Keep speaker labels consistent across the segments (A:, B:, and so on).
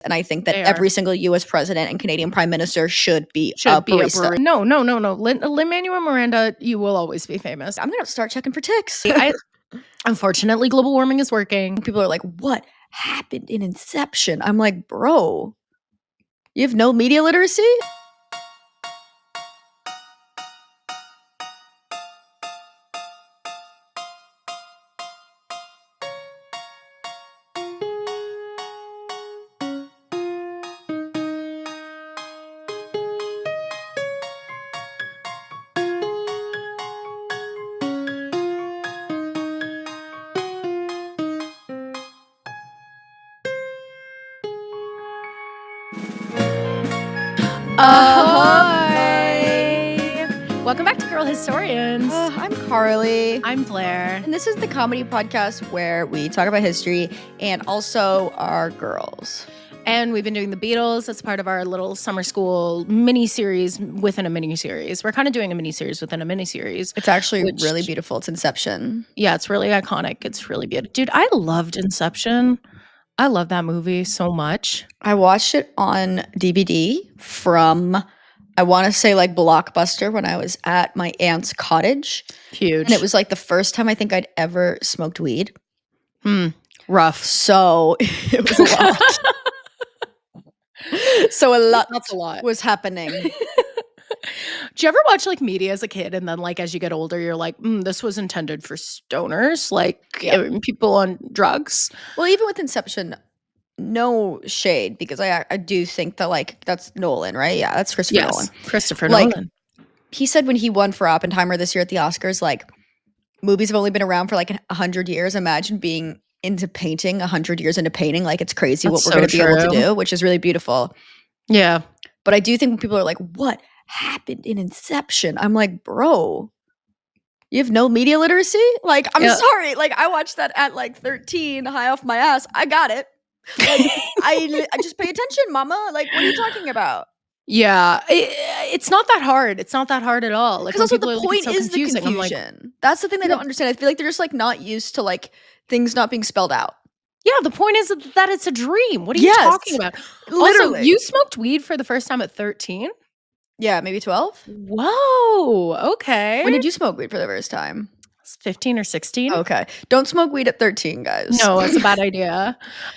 A: And I think that every single U.S. president and Canadian prime minister should be a barista.
B: No. Lin-Manuel Miranda, you will always be famous.
A: I'm going to start checking for ticks.
B: Unfortunately, global warming is working.
A: People are like, what happened in Inception? I'm like, bro, you have no media literacy?
B: Ahoy! Welcome back to Girl Historians.
A: I'm Carley.
B: I'm Blair.
A: And this is the comedy podcast where we talk about history and also our girls.
B: And we've been doing the Beatles. That's part of our little summer school mini-series within a mini-series. We're kind of doing a mini-series within a mini-series.
A: It's actually really beautiful. It's Inception.
B: Yeah, it's really iconic. It's really beautiful. Dude, I loved Inception. I love that movie so much.
A: I watched it on DVD from, I want to say like Blockbuster when I was at my aunt's cottage.
B: Huge.
A: And it was like the first time I think I'd ever smoked weed.
B: Rough.
A: So it was a lot. So
B: That's a lot.
A: was happening.
B: Do you ever watch like media as a kid and then like as you get older you're like, this was intended for stoners, like people on drugs?
A: Well, even with Inception, no shade, because I do think that like that's Nolan, right? Yeah, that's Christopher Nolan.
B: Christopher
A: Like,
B: Nolan.
A: He said when he won for Oppenheimer this year at the Oscars, like movies have only been around for like 100 years. Imagine being into painting 100 years into painting. Like it's crazy what we're going to be able to do, which is really beautiful.
B: Yeah.
A: But I do think when people are like, what happened in Inception? I'm like, bro, you have no media literacy? Like, I'm sorry. Like, I watched that at like 13, high off my ass. I got it. Like, I just pay attention, mama. Like, what are you talking about?
B: Yeah. It's not that hard. It's not that hard at all.
A: Because also the point is the confusion. That's the thing they don't understand. I feel like they're just like not used to like things not being spelled out.
B: Yeah, the point is that it's a dream. What are you talking about?
A: Literally.
B: Also, you smoked weed for the first time at 13?
A: Yeah, maybe 12.
B: Whoa, okay.
A: When did you smoke weed for the first time?
B: 15 or 16.
A: Okay. Don't smoke weed at 13, guys.
B: No, it's a bad idea.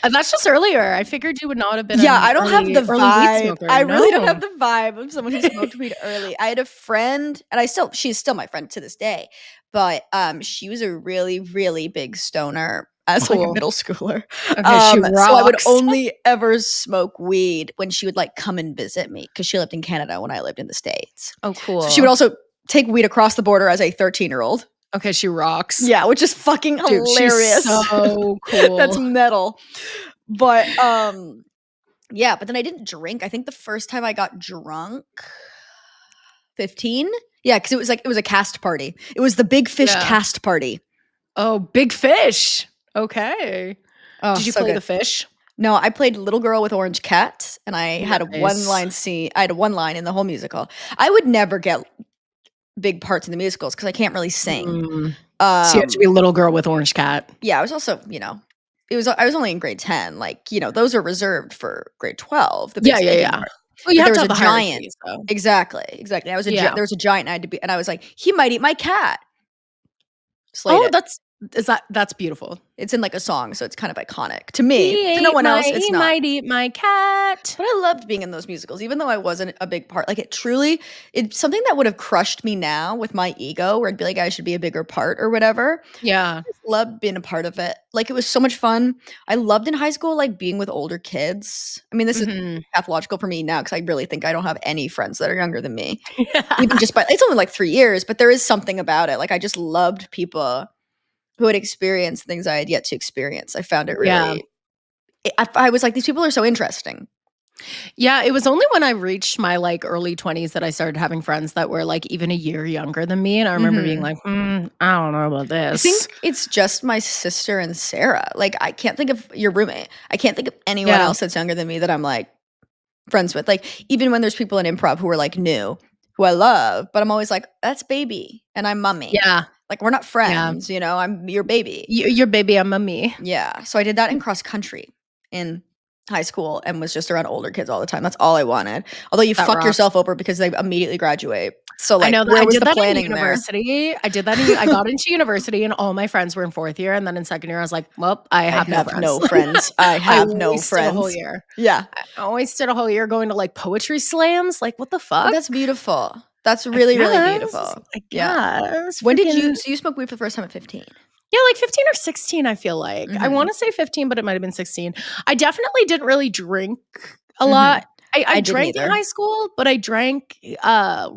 B: That's just earlier. I figured you would not have been
A: I don't have the vibe. I really don't have
B: the
A: the vibe of someone who smoked weed early. I had a friend, and she's still my friend to this day, but she was a really, really big stoner as like a middle schooler.
B: Okay, she rocks.
A: So I would only ever smoke weed when she would like come and visit me, because she lived in Canada when I lived in the States.
B: Oh, cool.
A: So she would also take weed across the border as a 13-year-old.
B: Okay, she rocks.
A: Yeah, which is fucking hilarious.
B: She's so cool.
A: That's metal. But yeah, but then I didn't drink. I think the first time I got drunk, 15. Yeah, because it was a cast party. It was the Big Fish cast party.
B: Oh, Big Fish. Okay.
A: Oh,
B: did you play the fish?
A: No, I played Little Girl with Orange Cat, and I had a one-line scene. I had a one line in the whole musical. I would never get big parts in the musicals because I can't really sing.
B: So you have to be a Little Girl with Orange Cat.
A: Yeah, I was also, I was only in grade 10. Like, those are reserved for grade 12.
B: Yeah. Well, you have to have
A: a
B: the
A: giant.
B: Keys, though.
A: Exactly. I was there was a giant, and I had to be, and I was like, he might eat my cat. Slayed it.
B: That's beautiful.
A: It's in like a song, so it's kind of iconic to me. To no one else, it's not.
B: He might eat my cat.
A: But I loved being in those musicals, even though I wasn't a big part. Like it's something that would have crushed me now with my ego, where I'd be like, I should be a bigger part or whatever.
B: Yeah.
A: I just loved being a part of it. Like it was so much fun. I loved in high school, like being with older kids. I mean, this is pathological for me now, because I really think I don't have any friends that are younger than me. Even just it's only like 3 years, but there is something about it. Like I just loved people who had experienced things I had yet to experience. I found it really, I was like, these people are so interesting.
B: Yeah, it was only when I reached my like early 20s that I started having friends that were like even a year younger than me. And I remember being like, I don't know about this.
A: I think it's just my sister and Sarah. Like I can't think of your roommate. I can't think of anyone else that's younger than me that I'm like friends with. Like even when there's people in improv who are like new, who I love, but I'm always like, that's baby and I'm mummy.
B: Yeah.
A: Like we're not friends, I'm your baby.
B: Your baby, I'm mummy.
A: Yeah. So I did that in cross country in high school and was just around older kids all the time. That's all I wanted. Although you
B: That
A: fuck
B: rocks.
A: yourself over because they immediately graduate. So,
B: I
A: like,
B: know that
A: where
B: I
A: was
B: did
A: the
B: that in
A: planning there?
B: university. I did that in I got into university and all my friends were in 4th year, and then in 2nd year, I was like, "Well, I
A: I
B: have no
A: have
B: friends."
A: no friends. I
B: I
A: have no
B: wasted a whole
A: friends.
B: year.
A: Yeah.
B: I wasted a whole year going to, like, poetry slams, like, what the
A: But
B: fuck?
A: that's beautiful. That's
B: I
A: really, really
B: guess,
A: beautiful.
B: I
A: Yeah.
B: guess,
A: When did
B: freaking
A: you so you smoked weed for the first time at 15?
B: yeah, like 15 or 16, I feel like. I
A: Mhm.
B: wanna say 15, but it might have been 16. I definitely didn't really drink a lot.
A: Mhm.
B: I
A: I didn't
B: drank in
A: either.
B: high school, but I drank, a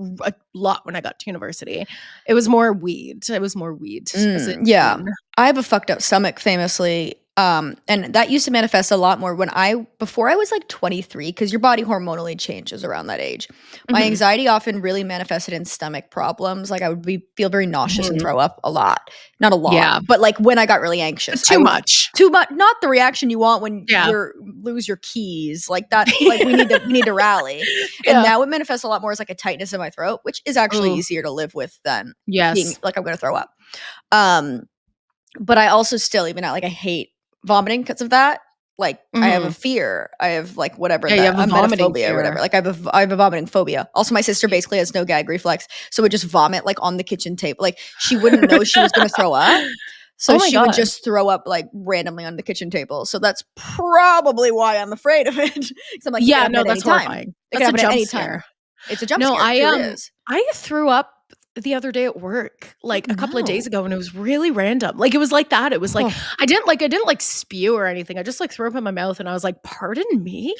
B: lot when I got to university. It was more weed. It was more weed as a
A: Yeah.
B: teen.
A: I have a fucked up stomach famously, and that used to manifest a lot more before I was, like, 23, because your body hormonally changes around that age. My
B: Mhm,
A: anxiety often really manifested in stomach problems, like, I would feel very nauseous and
B: mhm.
A: throw up a lot. Not a lot,
B: Yeah,
A: but, like, when I got really
B: but
A: anxious, I
B: too
A: would
B: much.
A: too much, not the reaction you want when
B: Yeah.
A: you're lose your keys, like, that like, we need to rally, and
B: Yeah.
A: now it manifests a lot more as, like, a tightness in my throat, which is actually
B: Ooh,
A: easier to live with than being
B: yes.
A: like, I'm gonna throw up. Um but I also still, even now, like, I hate vomiting because of that. Like, I have a
B: Mhm.
A: fear. I have, like, whatever
B: Yeah, you
A: that
B: have a vomiting
A: emetophobia or whatever.
B: fear.
A: Like, I have a vomiting phobia. Also, my sister basically has no gag reflex, so would just vomit, like, on the kitchen table. Like, she wouldn't know she was gonna throw up, so
B: Oh my
A: she would
B: god.
A: just throw up, like, randomly on the kitchen table. So that's probably why I'm afraid of it. Because 'Cause I'm like, "It could
B: Yeah,
A: happen
B: no,
A: at any
B: that's
A: time.
B: horrifying.
A: It could
B: That's a
A: happen at
B: jump
A: any time."
B: scare.
A: It's a jump
B: No,
A: scare. It truly is.
B: I threw up the other day at work,
A: Oh,
B: like, a couple of days
A: no.
B: ago, and it was really random. Like, it was like that. It was like
A: Oh.
B: I didn't, spew or anything. I just, like, threw up in my mouth, and I was like, "Pardon me?"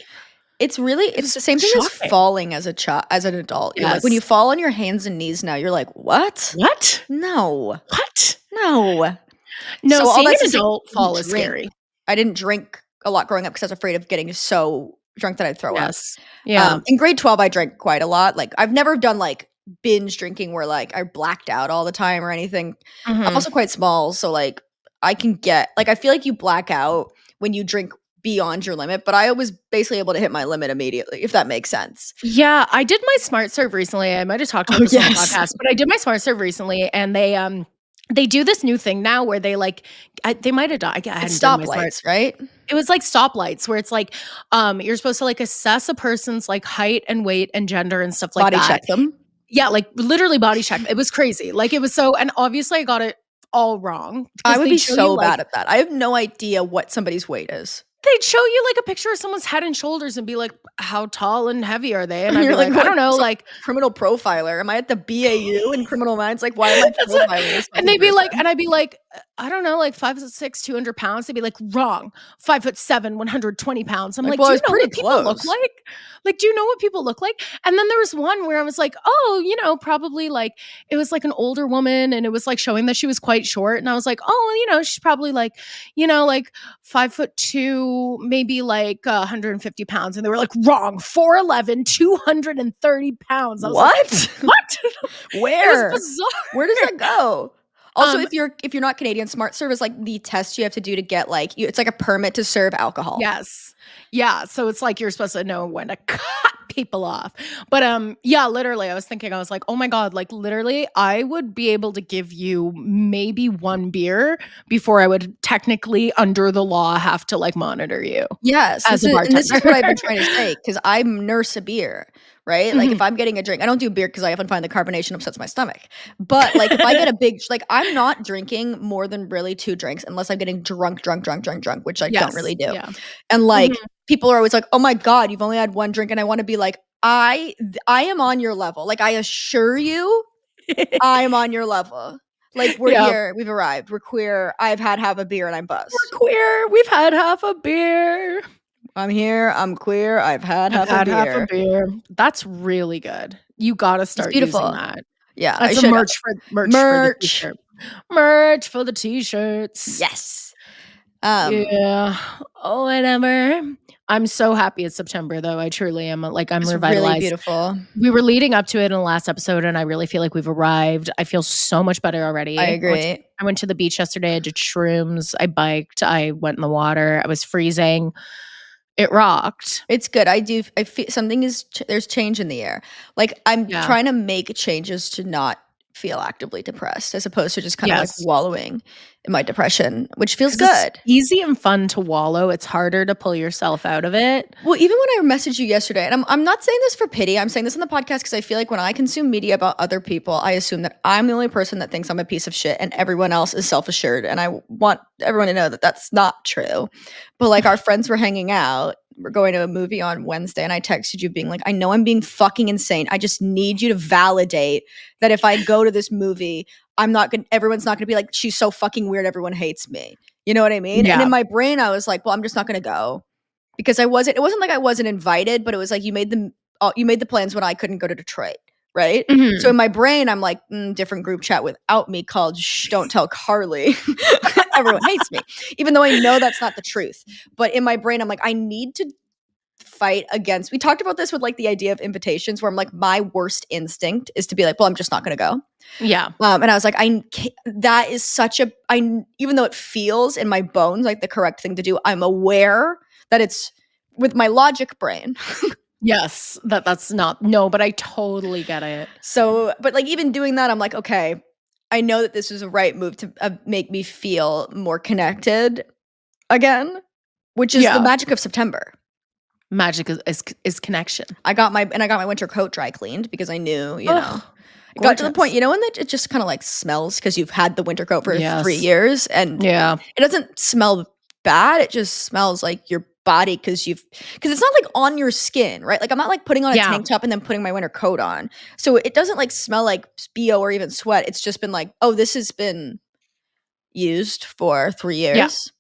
B: It
A: It's
B: was
A: the same thing as
B: shocking.
A: falling as an adult. You're like when
B: Yes.
A: you fall on your hands and knees now, you're like, "What?
B: What?
A: No.
B: What?
A: No."
B: No,
A: So all
B: seeing
A: that's
B: an
A: to say,
B: adult
A: I didn't
B: fall is
A: drink.
B: scary.
A: I didn't drink a lot growing up because I was afraid of getting so drunk that I'd throw up.
B: Yes. Yeah.
A: In grade 12, I drank quite a lot. Like, I've never done, like, binge drinking where, like, I blacked out all the time or anything. I'm
B: Mhm.
A: also quite small, so, like, I feel like you black out when you drink beyond your limit, but I was basically able to hit my limit immediately, if that makes sense.
B: Yeah, I did my Smart Serve recently. I might have talked about
A: Oh,
B: this on the
A: yes.
B: podcast, but I did my Smart Serve recently, and they do this new thing now where they might have done I
A: It's
B: hadn't done my Smart
A: stoplights, right?
B: it was like stoplights where it's like, you're supposed to, like, assess a person's, like, height and weight and gender and stuff like
A: Body
B: that.
A: check them.
B: Yeah, like, literally body check. It was crazy. Like, it was so and obviously I got it all wrong
A: I
B: because
A: would be
B: they'd show you,
A: so
B: like
A: bad at that. I have no idea what somebody's weight is.
B: they'd show you, like, a picture of someone's head and shoulders and be like, "How tall and heavy are they?" And
A: And
B: I'd be
A: you're like,
B: like, "I
A: "What?
B: don't know,
A: So
B: like."
A: criminal profiler? Am I at the BAU in criminal minds? Like, why am I
B: That's what
A: profiling this
B: and
A: fucking
B: they'd be like
A: person?"
B: and I'd be like, I don't know, like 5'6", 200 pounds." They'd be like, "Wrong, 5'7", 120 pounds." I'm
A: Like,
B: like,
A: well,
B: "Do
A: I
B: you
A: was
B: know
A: pretty
B: what people look
A: close.
B: like? Like, do you know what people look like?" And then there was one where I was like, "Oh, probably like." It was like an older woman, and it was like showing that she was quite short, and I was like, "Oh, she's probably like, like 5'2", maybe like 150 pounds." And they were like, "Wrong, 4'11", 230 pounds." I was like,
A: What?
B: "What?" It was
A: Where? Where does
B: bizarre.
A: that go? Also,
B: Um,
A: if you're not Canadian, Smart Serve is like the test you have to do to get like it's like a permit to serve alcohol.
B: yes. Yeah, so it's like you're supposed to know when to cut people off. But, yeah, literally, I was like, "Oh my god," like, literally, I would be able to give you maybe 1 beer before I would technically, under the law, have to, like, monitor you
A: Yes,
B: as a
A: this is
B: bartender.
A: what I've been trying to say because I nurse a beer, right? Like, if
B: Mhm.
A: I'm getting a drink I don't do beer because I often find the carbonation upsets my stomach. But, like, if I get a big like, I'm not drinking more than really 2 drinks unless I'm getting drunk, drunk, drunk, drunk, drunk, which I don't
B: Yes,
A: really do.
B: yeah.
A: And,
B: Mhm.
A: like, people are always like, "Oh my god, you've only had 1 drink," and I wanna be like, I am on your level. Like, I assure you, I am on your level. Like, we're
B: Yeah.
A: here, we've arrived, we're queer, I've had half a beer and I'm buzzed.
B: We're queer, we've had half a beer.
A: I'm here, I'm queer, I've had
B: I've
A: half a
B: had half a
A: beer.
B: beer. That's really good. You gotta
A: It's
B: start using
A: beautiful.
B: that.
A: Yeah, I
B: That's a
A: should
B: merch for the
A: merch.
B: t-shirt. Merch for the t-shirts.
A: Yes. Um,
B: Yeah. Oh, whatever. I'm so happy it's September, though. I truly am, like, I'm
A: it's really
B: revitalized.
A: beautiful.
B: We were leading up to it in the last episode, and I really feel like we've arrived. I feel so much better
A: I
B: already.
A: agree.
B: I went to the beach yesterday, I did shrooms, I biked, I went in the water, I was freezing. It rocked.
A: It's good. I feel something is there's change in the air. Like, I'm
B: Yeah.
A: trying to make changes to not feel actively depressed as opposed to just kind of like
B: Yes.
A: wallowing in my depression, which feels
B: 'Cause it's
A: good.
B: easy and fun to wallow, it's harder to pull yourself out of it.
A: Well, even when I messaged you yesterday, and I'm not saying this for pity, I'm saying this on the podcast because I feel like when I consume media about other people, I assume that I'm the only person that thinks I'm a piece of shit and everyone else is self-assured, and I want everyone to know that that's not true. But, like, our friends were hanging out, we're going to a movie on Wednesday, and I texted you being like, "I know I'm being fucking insane, I just need you to validate that if I go to this movie, everyone's not gonna be like, 'She's so fucking weird, everyone hates me.'" You know what I mean? And
B: Yeah.
A: in my brain, I was like, "Well, I'm just not gonna go." Because it wasn't like I wasn't invited, but it was like you made the plans when I couldn't go to Detroit, right? So in
B: Mhm.
A: my brain, I'm like, different group chat without me called "Shh, don't tell Carley." Everyone hates me, even though I know that's not the truth. But in my brain, I'm like, I need to fight against. We talked about this with like the idea of invitations, where I'm like, my worst instinct is to be like, well, I'm just not going to go.
B: Yeah.
A: And I was like, that is such a, even though it feels in my bones like the correct thing to do, I'm aware that it's with my logic brain.
B: Yes. That's not no, but I totally get it.
A: So, but like even doing that, I'm like, okay, I know that this is a right move to make me feel more connected again, which is the
B: Yeah.
A: magic of September.
B: Magic is connection.
A: I got my winter coat dry cleaned because I knew,
B: Oh,
A: it got to the point,
B: gorgeous.
A: when it just kind of like smells because you've had the winter coat for 3
B: Yes.
A: years and
B: Yeah.
A: it doesn't smell bad. It just smells like your body because it's not like on your skin, right? Like I'm not like putting on a
B: Yeah.
A: tank top and then putting my winter coat on. So it doesn't like smell like BO or even sweat. It's just been like, oh, this has been used for 3
B: Yeah.
A: years.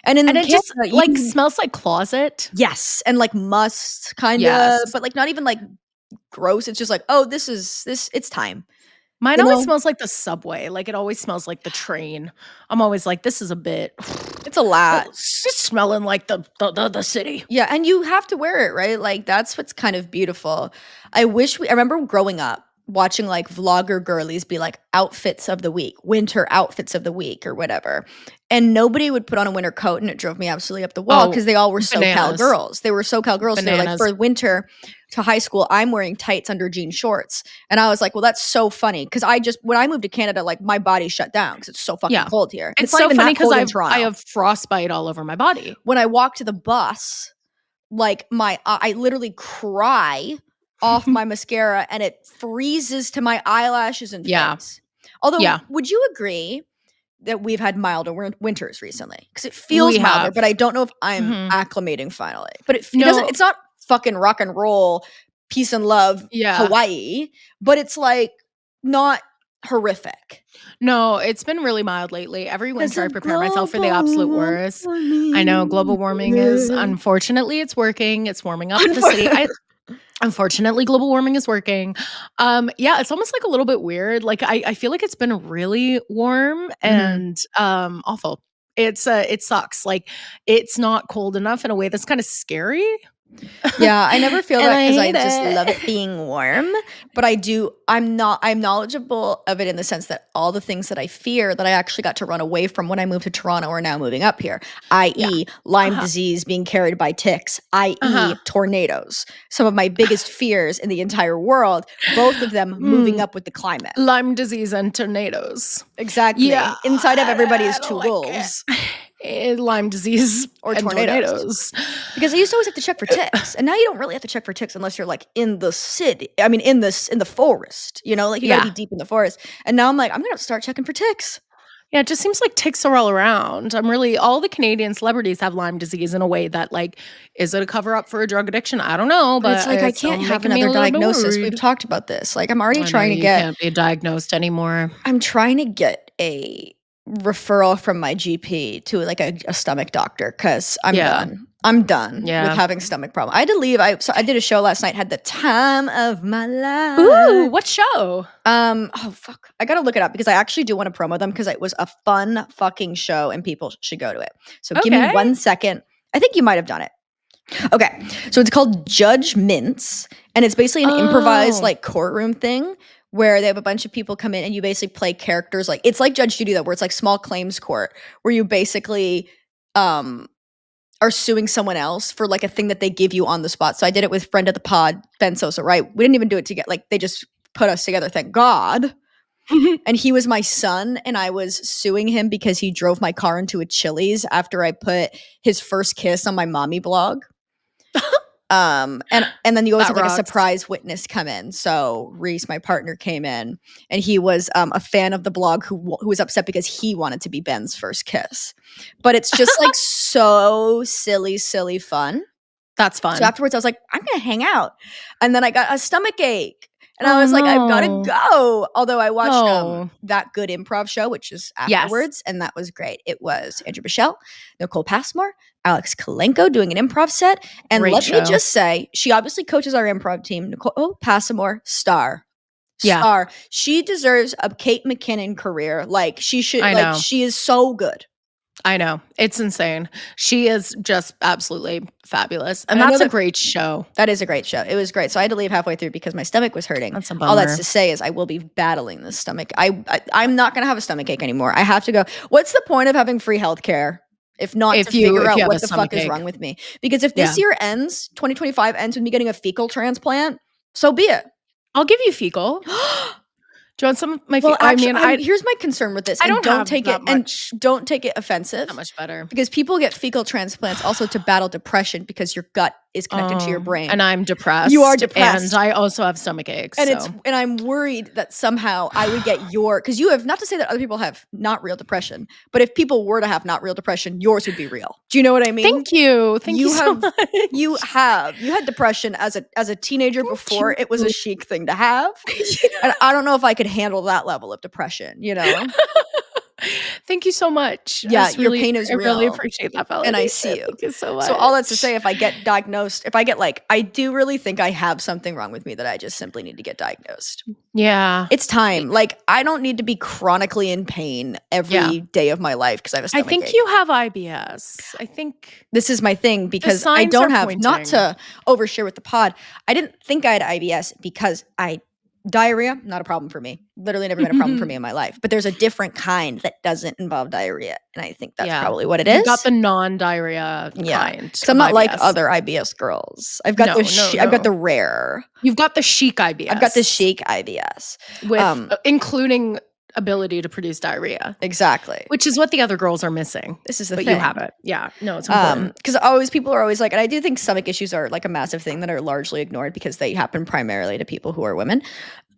A: And in
B: And it just,
A: Canada,
B: like, smells like closet.
A: yes, and like must kinda,
B: Yes.
A: but like not even like gross. It's just like, oh, it's time.
B: Mine
A: You
B: always
A: know?
B: smells like the subway, like, it always smells like the train. I'm always like, "This is a bit
A: It's a lot.
B: it's just smelling like the city."
A: Yeah, and you have to wear it, right? Like, that's what's kind of beautiful. I remember growing up watching, like, vlogger girlies be like, "Outfits of the week, winter outfits of the week," or whatever, and nobody would put on a winter coat, and it drove me absolutely up the wall
B: Oh,
A: because they all were SoCal
B: bananas.
A: girls. They were SoCal girls, so they were like,
B: Bananas.
A: "For winter to high school, I'm wearing tights under jean shorts," and I was like, "Well, that's so funny because when I moved to Canada, like, my body shut down because it's so fucking
B: Yeah.
A: cold here, and it's
B: It's
A: not
B: so
A: even
B: funny
A: that
B: because
A: cold in
B: I
A: Toronto."
B: have frostbite all over my body.
A: When I walk to the bus, like, I literally cry off my mascara, and it freezes to my eyelashes and
B: Yeah.
A: face. Although,
B: Yeah.
A: would you agree that we've had milder winters recently? Because it feels
B: We
A: milder,
B: have.
A: but I don't know if I'm
B: Mhm.
A: acclimating finally. But it doesn't
B: No.
A: it's not fucking rock and roll, peace and love
B: Yeah.
A: Hawaii, but it's, like, not horrific.
B: No, it's been really mild lately. Every
A: 'Cause
B: winter I
A: of
B: prepare myself for the absolute
A: global
B: worst. I know global
A: warming.
B: warming is unfortunately, it's working. It's warming up the city.
A: Unfor
B: Unfortunately, global warming is working. Yeah, it's almost like a little bit weird. Like I feel like it's been really warm
A: Mhm.
B: and awful. It sucks. Like it's not cold enough in a way that's kind of scary.
A: Yeah, I never feel
B: And
A: that
B: I
A: because I
B: hate
A: just love it
B: it.
A: being warm, but I'm knowledgeable of it in the sense that all the things that I fear that I actually got to run away from when I moved to Toronto are now moving up here,
B: Yeah.
A: i.e., Lyme
B: Uh-huh.
A: disease being carried by ticks, i.e.,
B: Uh-huh.
A: tornadoes. Some of my biggest fears in the entire world, both of them moving
B: Mm,
A: up with the climate.
B: Lyme disease and tornadoes. Yeah,
A: Exactly. Inside of everybody
B: I
A: is
B: don't
A: two
B: like it.
A: wolves
B: Lyme disease
A: or
B: and
A: tornadoes.
B: tornadoes.
A: Because I used to always have to check for ticks, and now you don't really have to check for ticks unless you're, like, in the city I mean, in the forest, like, you gotta
B: Yeah.
A: be deep in the forest, and now I'm like, "I'm gonna start checking for ticks."
B: Yeah, it just seems like ticks are all around. All the Canadian celebrities have Lyme disease in a way that, like, is it a cover up for a drug addiction? I don't know,
A: But it's
B: but
A: like, I
B: it's
A: can't have
B: making me
A: another
B: a little bit
A: diagnosis, we've
B: worried.
A: talked about this, like, I'm already
B: I know
A: trying to
B: you
A: get
B: can't be diagnosed anymore.
A: I'm trying to get a referral from my GP to, like, a stomach doctor because 'cause I'm
B: Yeah,
A: done. I'm done with
B: yeah.
A: having stomach problems. I had to leave, I did a show last night, had the time of my
B: Ooh,
A: life.
B: what show?
A: Oh fuck. I gotta look it up because I actually do want to promo them because it was a fun fucking show and people should go to it. So give me
B: Okay.
A: 1 second. I think you might have done it. Okay. So it's called Judge Mints, and it's basically an improvised
B: Oh,
A: like courtroom thing where they have a bunch of people come in and you basically play characters like it's like Judge Judy though, where it's like small claims court where you basically um are suing someone else for like a thing that they give you on the spot. So I did it with friend of the pod, Ben Sosa, right? We didn't even do it together. Like they just put us together, thank God. and he was my son, and I was suing him because he drove my car into a Chili's after I put his first kiss on my mommy blog. And then you always
B: That
A: have like a
B: rocks.
A: surprise witness come in. So Reese, my partner, came in, and he was a fan of the blog who was upset because he wanted to be Ben's first kiss. But it's just like so silly fun.
B: That's fun.
A: So afterwards, I was like, I'm gonna hang out, and then I got a stomach ache, and I
B: Oh,
A: was like, I've got to
B: no.
A: go. Although I watched
B: No.
A: That Good Improv show, which is
B: Yes.
A: afterwards, and that was great. It was Andrew Michelle, Nicole Passmore, Alex Kalenko doing an improv set, and
B: Great
A: let me
B: show.
A: just say, she obviously coaches our improv team. Nicole Passmore, star.
B: Yeah.
A: Star. She deserves a Kate McKinnon career. Like she should.
B: I
A: Like
B: know.
A: she is so good.
B: I know. It's insane. She is just absolutely fabulous. And
A: I know
B: that's a
A: that-
B: great show.
A: That is a great show. It was great. So I had to leave halfway through because my stomach was hurting.
B: That's a bummer.
A: All that's to say is I will be battling this stomach. I'm not going to have a stomach ache anymore. I have to go. What's the point of having free healthcare if not to figure out what the fuck is wrong with me? Because if this year ends, 2025 ends with me getting a fecal transplant, so be it.
B: I'll give you fecal. Do you want some of my fecal?
A: Well, actually, here's my concern with this.
B: I don't have
A: take
B: that
A: it
B: much.
A: and don't take it offensive.
B: Not much better.
A: Because people get fecal transplants also to battle depression because your gut is connected to your brain.
B: And I'm depressed.
A: You are depressed.
B: And I also have stomach aches.
A: And I'm worried that somehow I would get because you have, not to say that other people have not real depression, but if people were to have not real depression, yours would be real. Do you know what I mean?
B: Thank you. Thank you so much.
A: You had depression as a teenager before it was a chic thing to have. And I don't know if I could handle that level of depression, you know?
B: Thank you so much.
A: Yeah, your pain is real.
B: I really appreciate that validation.
A: And I see you.
B: Thank you so much.
A: So all that's to say, if I get diagnosed, I do really think I have something wrong with me that I just simply need to get diagnosed.
B: Yeah.
A: It's time. Like, I don't need to be chronically in pain every day of my life because I have a stomach
B: I think
A: ache.
B: you have IBS. I think
A: this is my thing because I don't have, not to overshare with the pod, I didn't think I had IBS because diarrhea, not a problem for me. Literally never been a problem for me in my life. But there's a different kind that doesn't involve diarrhea. And I think that's probably what it is.
B: You got the non-diarrhea kind.
A: Because I'm not like other IBS girls. I've got I've got the rare.
B: You've got the chic IBS.
A: I've got the chic IBS.
B: With including ability to produce diarrhea.
A: Exactly.
B: Which is what the other girls are missing.
A: This is the
B: thing.
A: But
B: you have it. Yeah. No, it's important.
A: Because people are always like, and I do think stomach issues are like a massive thing that are largely ignored because they happen primarily to people who are women.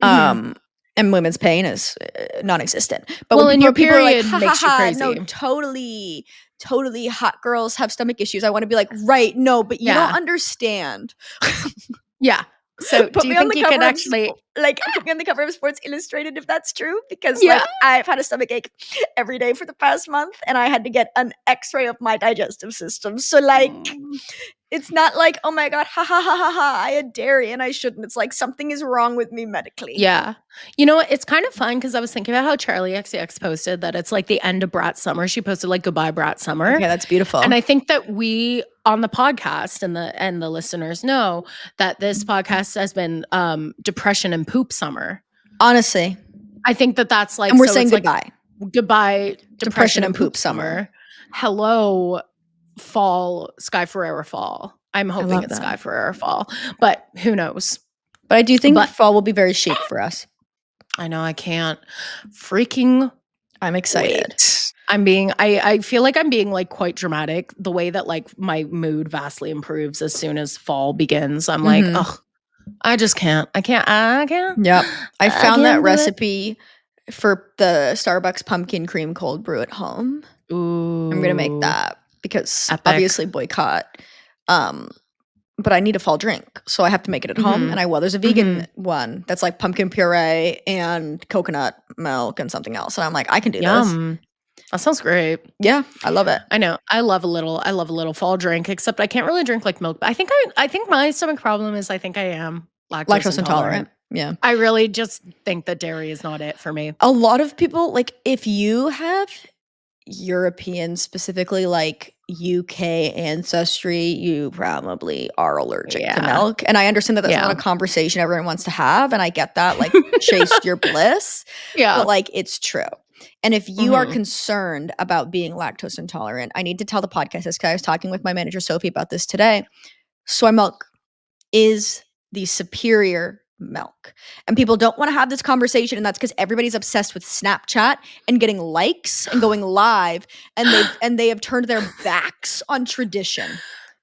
A: And women's pain is non-existent. But when
B: your
A: people are like,
B: period makes you crazy.
A: No, totally hot girls have stomach issues. I want to be like, right, no, but you don't understand.
B: Yeah. So do you think you could actually
A: put me on the cover of Sports Illustrated if that's true? Because like I've had a stomach ache every day for the past month, and I had to get an X-ray of my digestive system. So like, it's not like, oh my god, I had dairy and I shouldn't. It's like something is wrong with me medically.
B: Yeah. You know what? It's kind of fun because I was thinking about how Charlie XCX posted that it's like the end of Brat Summer. She posted like goodbye Brat Summer.
A: Yeah, that's beautiful.
B: And I think that we on the podcast and the listeners know that this podcast has been depression and poop summer.
A: Honestly,
B: I think that like,
A: and we're saying goodbye.
B: Like, goodbye depression and poop summer. Hello fall Sky Ferreira fall. I'm hoping it's Sky Ferreira fall, but who knows?
A: But I do think fall will be very chic for us.
B: I know I can't freaking.
A: I'm excited.
B: Wait. I feel like I'm being like quite dramatic. The way that like my mood vastly improves as soon as fall begins. I'm like, oh, I just can't. I can't.
A: Yep. I found that recipe for the Starbucks pumpkin cream cold brew at home.
B: Ooh.
A: I'm gonna make that because obviously boycott. But I need a fall drink, so I have to make it at home. And there's a vegan one that's like pumpkin puree and coconut milk and something else. And I'm like, I can do this.
B: That sounds great.
A: Yeah, I love it.
B: I know. I love a little fall drink, except I can't really drink like milk. But I think my stomach problem is I think I am lactose intolerant.
A: Yeah.
B: I really just think that dairy is not it for me.
A: A lot of people, like if you have European, specifically like UK ancestry, you probably are allergic to milk. And I understand that that's not a conversation everyone wants to have. And I get that, like chase your bliss.
B: Yeah.
A: But like it's true. And if you are concerned about being lactose intolerant, I need to tell the podcast this because I was talking with my manager Sophie about this today. Soy milk is the superior milk. And people don't want to have this conversation, and that's because everybody's obsessed with Snapchat and getting likes and going live, and they have turned their backs on tradition.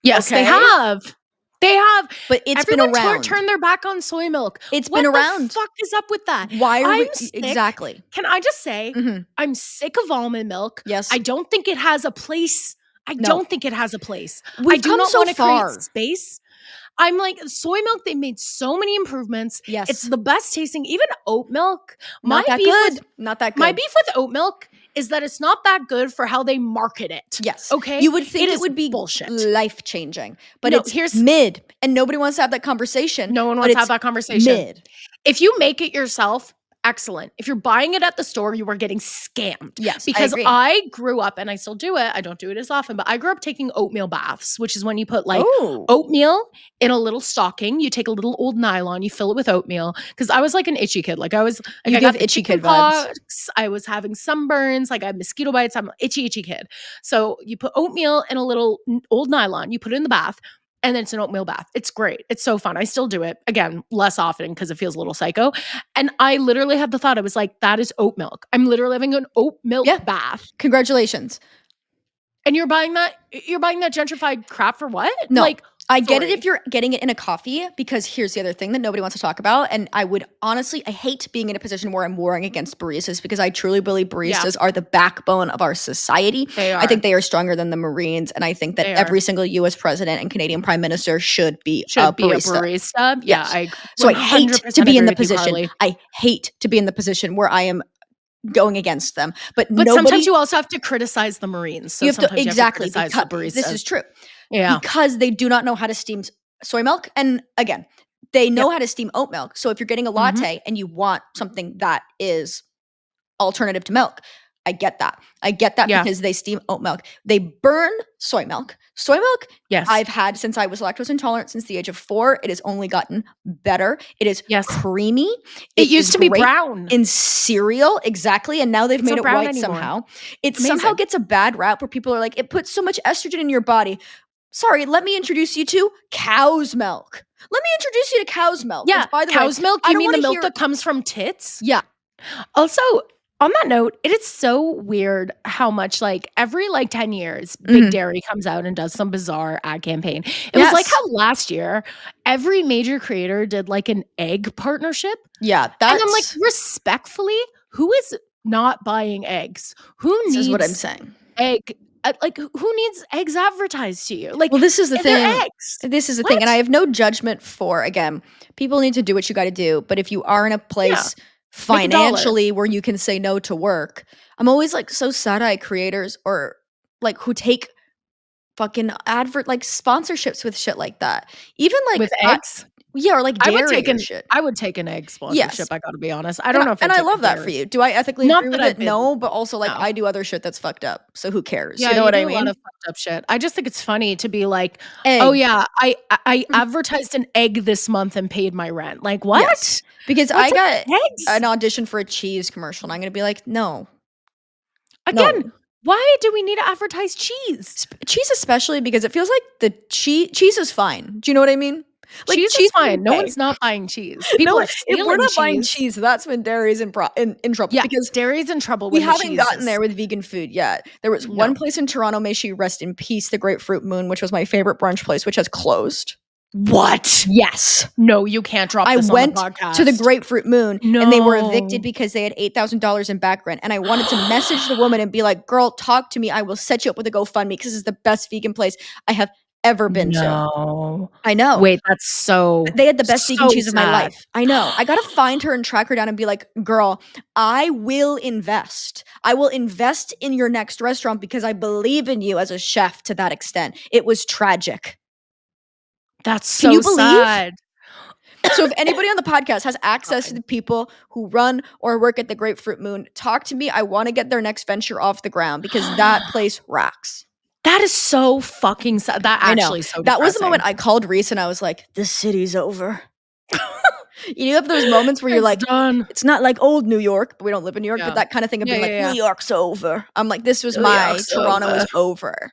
B: Yes,
A: okay?
B: they have. They have.
A: But it's
B: Everyone
A: been around.
B: turned their back on soy milk.
A: It's been around.
B: What the fuck is up with that?
A: Why are we
B: sick.
A: exactly?
B: Can I just say,
A: Mhm.
B: I'm sick of almond milk.
A: Yes.
B: I don't think it has a place. I don't think it has a place.
A: We've
B: I do
A: come
B: not
A: so
B: want to
A: far.
B: create space. I'm like, soy milk, they made so many improvements.
A: Yes.
B: It's the best tasting. Even oat milk.
A: Not that good. Not that good.
B: My beef with oat milk is that it's not that good for how they market it.
A: Yes.
B: Okay.
A: You would think it would be
B: bullshit.
A: life-changing. But
B: No,
A: it's mid. And nobody wants to have that conversation.
B: No one wants to have that conversation.
A: Mid.
B: If you make it yourself, excellent. If you're buying it at the store, you are getting scammed.
A: Yes,
B: because
A: I agree.
B: I grew up, and I still do it. I don't do it as often, but I grew up taking oatmeal baths, which is when you put like oatmeal in a little stocking. You take a little old nylon, you fill it with oatmeal. Because I was like an itchy kid. Like I was, like,
A: you
B: I
A: give
B: got
A: itchy kid vibes.
B: I was having sunburns. Like I had mosquito bites. I'm an itchy kid. So you put oatmeal in a little old nylon. You put it in the bath. And then it's an oatmeal bath. It's great. It's so fun. I still do it. Again, less often because it feels a little psycho. And I literally had the thought, I was like, that is oat milk. I'm literally having an oat milk bath.
A: Congratulations.
B: And you're buying that gentrified crap for what?
A: No.
B: Like,
A: I get it if you're getting it in a coffee, because here's the other thing that nobody wants to talk about. And I would honestly, I hate being in a position where I'm warring against baristas, because I truly believe baristas are the backbone of our society.
B: They are.
A: I think they are stronger than the Marines. And I think that every single US president and Canadian prime minister should be a barista.
B: Yeah.
A: Yes. So I hate to be in the position. I hate to be in the position where I am going against them. But
B: sometimes you also have to criticize the Marines. So sometimes you have to criticize the baristas.
A: This is true.
B: Yeah.
A: Because they do not know how to steam soy milk. And again, they know how to steam oat milk. So if you're getting a latte and you want something that is alternative to milk, I get that. Because they steam oat milk. They burn soy milk. Soy milk, I've had since I was lactose intolerant since the age of 4. It has only gotten better. It is creamy.
B: It used to be brown.
A: In cereal, exactly. And now they've made it white somehow. It somehow gets a bad rap where people are like, it puts so much estrogen in your body. Sorry, let me introduce you to cow's milk. Let me introduce you to cow's milk.
B: Yeah,
A: by the
B: cow's
A: way,
B: milk? You mean the milk that comes from tits?
A: Yeah.
B: Also, on that note, it is so weird how much like every 10 years, Big Dairy comes out and does some bizarre ad campaign. It was like how last year, every major creator did like an egg partnership.
A: Yeah.
B: And I'm like, respectfully, who is not buying eggs? This is
A: what I'm saying.
B: Egg. Like, who needs eggs advertised to you? Like,
A: well, this is the thing.
B: Eggs.
A: This is the thing. And I have no judgment for, again, people need to do what you got to do. But if you are in a place financially where you can say no to work, I'm always like so sad-eyed creators or like who take fucking sponsorships with shit like that. Even like
B: with eggs.
A: Or like dairy shit.
B: I would take an egg sponsorship. I gotta be honest. I don't know if
A: I love that for you. Do I ethically agree with it? No, but also like I do other shit that's fucked up. So who cares?
B: Yeah,
A: you know what I mean?
B: A lot of fucked up shit. I just think it's funny to be like, oh yeah, I advertised an egg this month and paid my rent. Like what?
A: Yes. Because I got an audition for a cheese commercial, and I'm gonna be like, no.
B: Again. Why do we need to advertise cheese?
A: Cheese, especially because it feels like the cheese is fine. Do you know what I mean?
B: Like cheese is fine. No one's not buying cheese. People are stealing
A: if we're not
B: cheese.
A: buying cheese, that's when dairy's in trouble.
B: Yeah, because dairy's in trouble.
A: We haven't gotten there with vegan food yet. There was one place in Toronto, may she rest in peace, the Grapefruit Moon, which was my favorite brunch place, which has closed.
B: What?
A: Yes.
B: No, you can't drop this on the podcast.
A: I went to the Grapefruit Moon and they were evicted because they had $8,000 in back rent. And I wanted to message the woman and be like, girl, talk to me. I will set you up with a GoFundMe because this is the best vegan place I have ever been to. I know.
B: Wait, that's so
A: they had the best vegan cheese of my life. I know. I gotta find her and track her down and be like, girl, I will invest in your next restaurant because I believe in you as a chef to that extent. It was tragic.
B: That's so sad.
A: So if anybody on the podcast has access to the people who run or work at the Grapefruit Moon, talk to me. I want to get their next venture off the ground because that place rocks.
B: That is so fucking sad. That actually so
A: that was the moment I called Reese and I was like, the city's over. You have those moments where you're like,
B: done.
A: It's not like old New York, but we don't live in New York, but that kind of thing of being like, New York's over. I'm like, this was Toronto is over.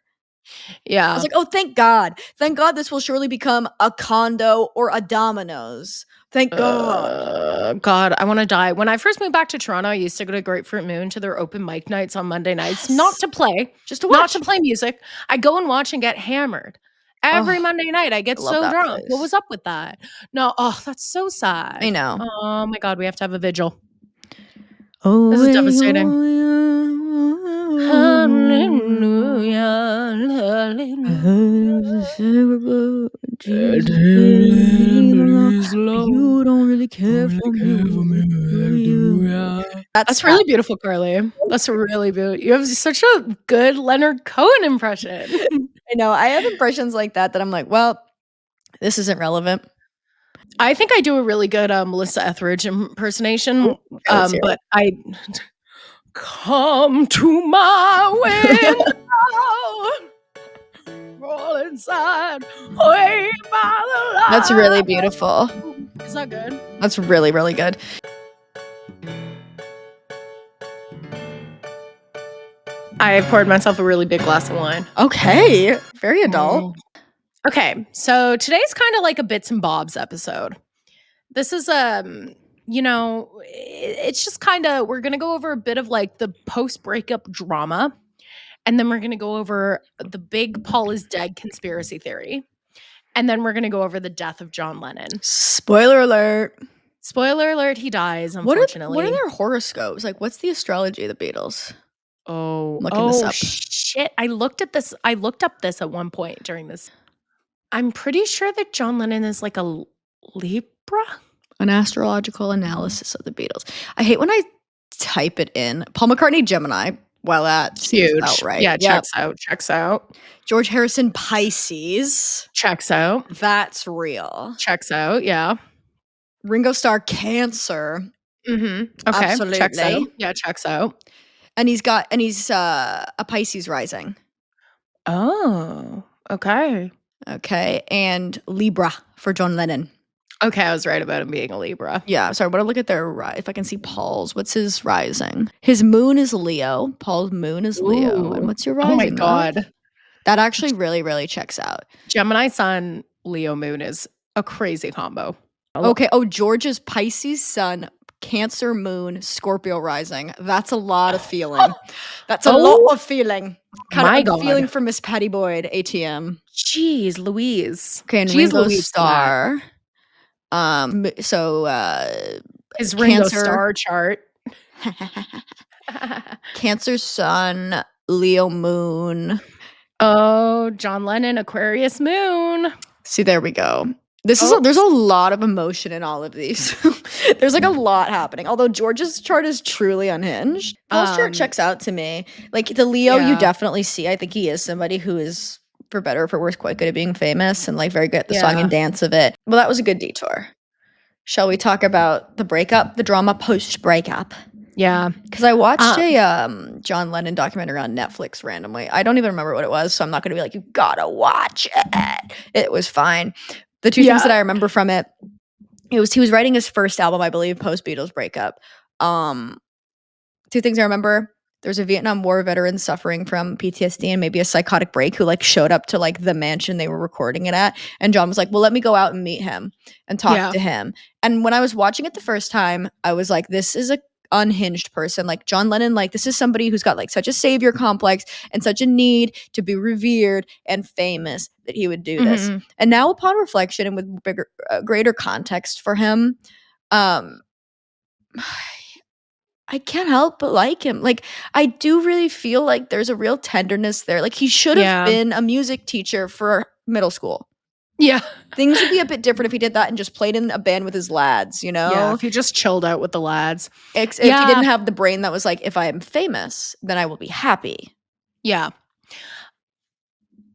B: Yeah.
A: I was like, "Oh, thank God. Thank God this will surely become a condo or a Domino's. Thank God."
B: God, I wanna die. When I first moved back to Toronto, I used to go to Grapefruit Moon to their open mic nights on Monday nights, not
A: Yes.
B: to play,
A: Just to
B: not to
A: watch.
B: play music. I go and watch and get hammered. Every
A: Oh,
B: Monday night, I
A: I
B: get
A: love
B: so
A: that
B: drunk. What
A: place.
B: was up with that? No, that's so
A: I
B: sad.
A: know.
B: Oh my god, we have to have a vigil.
A: Oh,
B: This is devastating. Hallelujah, hallelujah.
A: Jesus,
B: Lord.
A: you don't really care
B: Only
A: for
B: care for me,
A: music, do you?
B: hallelujah.
A: That's
B: That's really
A: sad.
B: beautiful, Carly. That's really beautiful. You have such a good Leonard Cohen impression.
A: I know. I have impressions like that I'm like, well, this isn't relevant.
B: I think I do a really good Melissa Etheridge impersonation,
A: Okay, let's hear
B: but I come to my window, roll inside, way by the light.
A: That's really beautiful.
B: Is that good?
A: That's really, really good.
B: I poured myself a really big glass of wine.
A: Okay. Very adult.
B: Okay, so today's kind of like a bits and bobs episode. This is it's just kind of we're going to go over a bit of like the post-breakup drama, and then we're going to go over the big Paul is dead conspiracy theory. And then we're going to go over the death of John Lennon.
A: Spoiler alert.
B: Spoiler alert, he dies, unfortunately.
A: What are their horoscopes? Like, what's the astrology of the Beatles? I'm looking this up.
B: Shit. I looked up this at one point during this. I'm pretty sure that John Lennon is like a Libra.
A: An astrological analysis of the Beatles. I hate when I type it in. Paul McCartney, Gemini. Well, that's
B: huge.
A: out, right?
B: Yeah, checks out.
A: George Harrison, Pisces.
B: Checks out.
A: That's real.
B: Checks out, yeah.
A: Ringo Starr, Cancer.
B: Okay.
A: Absolutely.
B: Checks out. Yeah, checks out.
A: And he's a Pisces rising.
B: Oh, okay.
A: Okay. And Libra for John Lennon.
B: Okay, I was right about him being a Libra.
A: Yeah, sorry, but I'll look at if I can see Paul's. What's his rising? His moon is Leo. Paul's moon is Leo.
B: Ooh.
A: And what's your rising?
B: Oh my God.
A: Love? That actually really, really checks out.
B: Gemini sun, Leo moon is a crazy combo.
A: Okay. Oh, George's Pisces sun, Cancer moon, Scorpio rising. That's a lot of feeling. That's a lot of feeling. Kind of feeling for Miss Patty Boyd, ATM.
B: Jeez, Louise.
A: Okay, and Ringo Starr.
B: His Ringo Starr chart.
A: Cancer sun, Leo moon.
B: Oh, John Lennon, Aquarius moon.
A: See, there we go. There's a lot of emotion in all of these. There's like a lot happening. Although George's chart is truly unhinged. Paul's chart checks out to me. Like the Leo, you definitely see. I think he is somebody who is, for better or for worse, quite good at being famous and like very good at the song and dance of it. Well, that was a good detour. Shall we talk about the breakup, the drama post-breakup?
B: Yeah.
A: Because I watched a John Lennon documentary on Netflix randomly. I don't even remember what it was, so I'm not going to be like, you gotta watch it. It was fine. The two things that I remember from it, he was writing his first album, I believe, post-Beatles breakup. Two things I remember. There's a Vietnam War veteran suffering from PTSD and maybe a psychotic break who like showed up to like the mansion they were recording it at. And John was like, well, let me go out and meet him and talk to him. And when I was watching it the first time, I was like, this is a unhinged person. Like John Lennon, like this is somebody who's got like such a savior complex and such a need to be revered and famous that he would do this. And now upon reflection and with bigger greater context for him, I can't help but like him. Like I do really feel like there's a real tenderness there. Like he should have been a music teacher for middle school.
B: Yeah.
A: Things would be a bit different if he did that and just played in a band with his lads, you know?
B: Yeah, if he just chilled out with the lads.
A: If he didn't have the brain that was like, if I am famous, then I will be happy.
B: Yeah.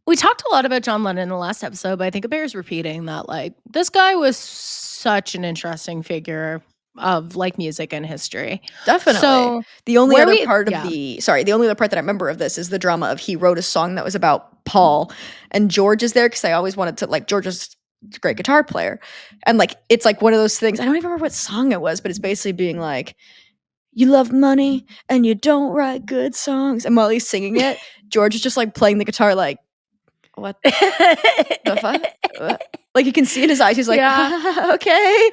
B: We talked a lot about John Lennon in the last episode, but I think it bears repeating that like this guy was such an interesting figure of like music and history.
A: Definitely. So
B: the only other part
A: that I remember of this is the drama of he wrote a song that was about Paul and George is there because I always wanted to like George is a great guitar player. And like it's like one of those things. I don't even remember what song it was, but it's basically being like, you love money and you don't write good songs. And while he's singing it, George is just like playing the guitar like what the fuck? Like, you can see in his eyes, he's like,
B: Yeah.
A: "Okay."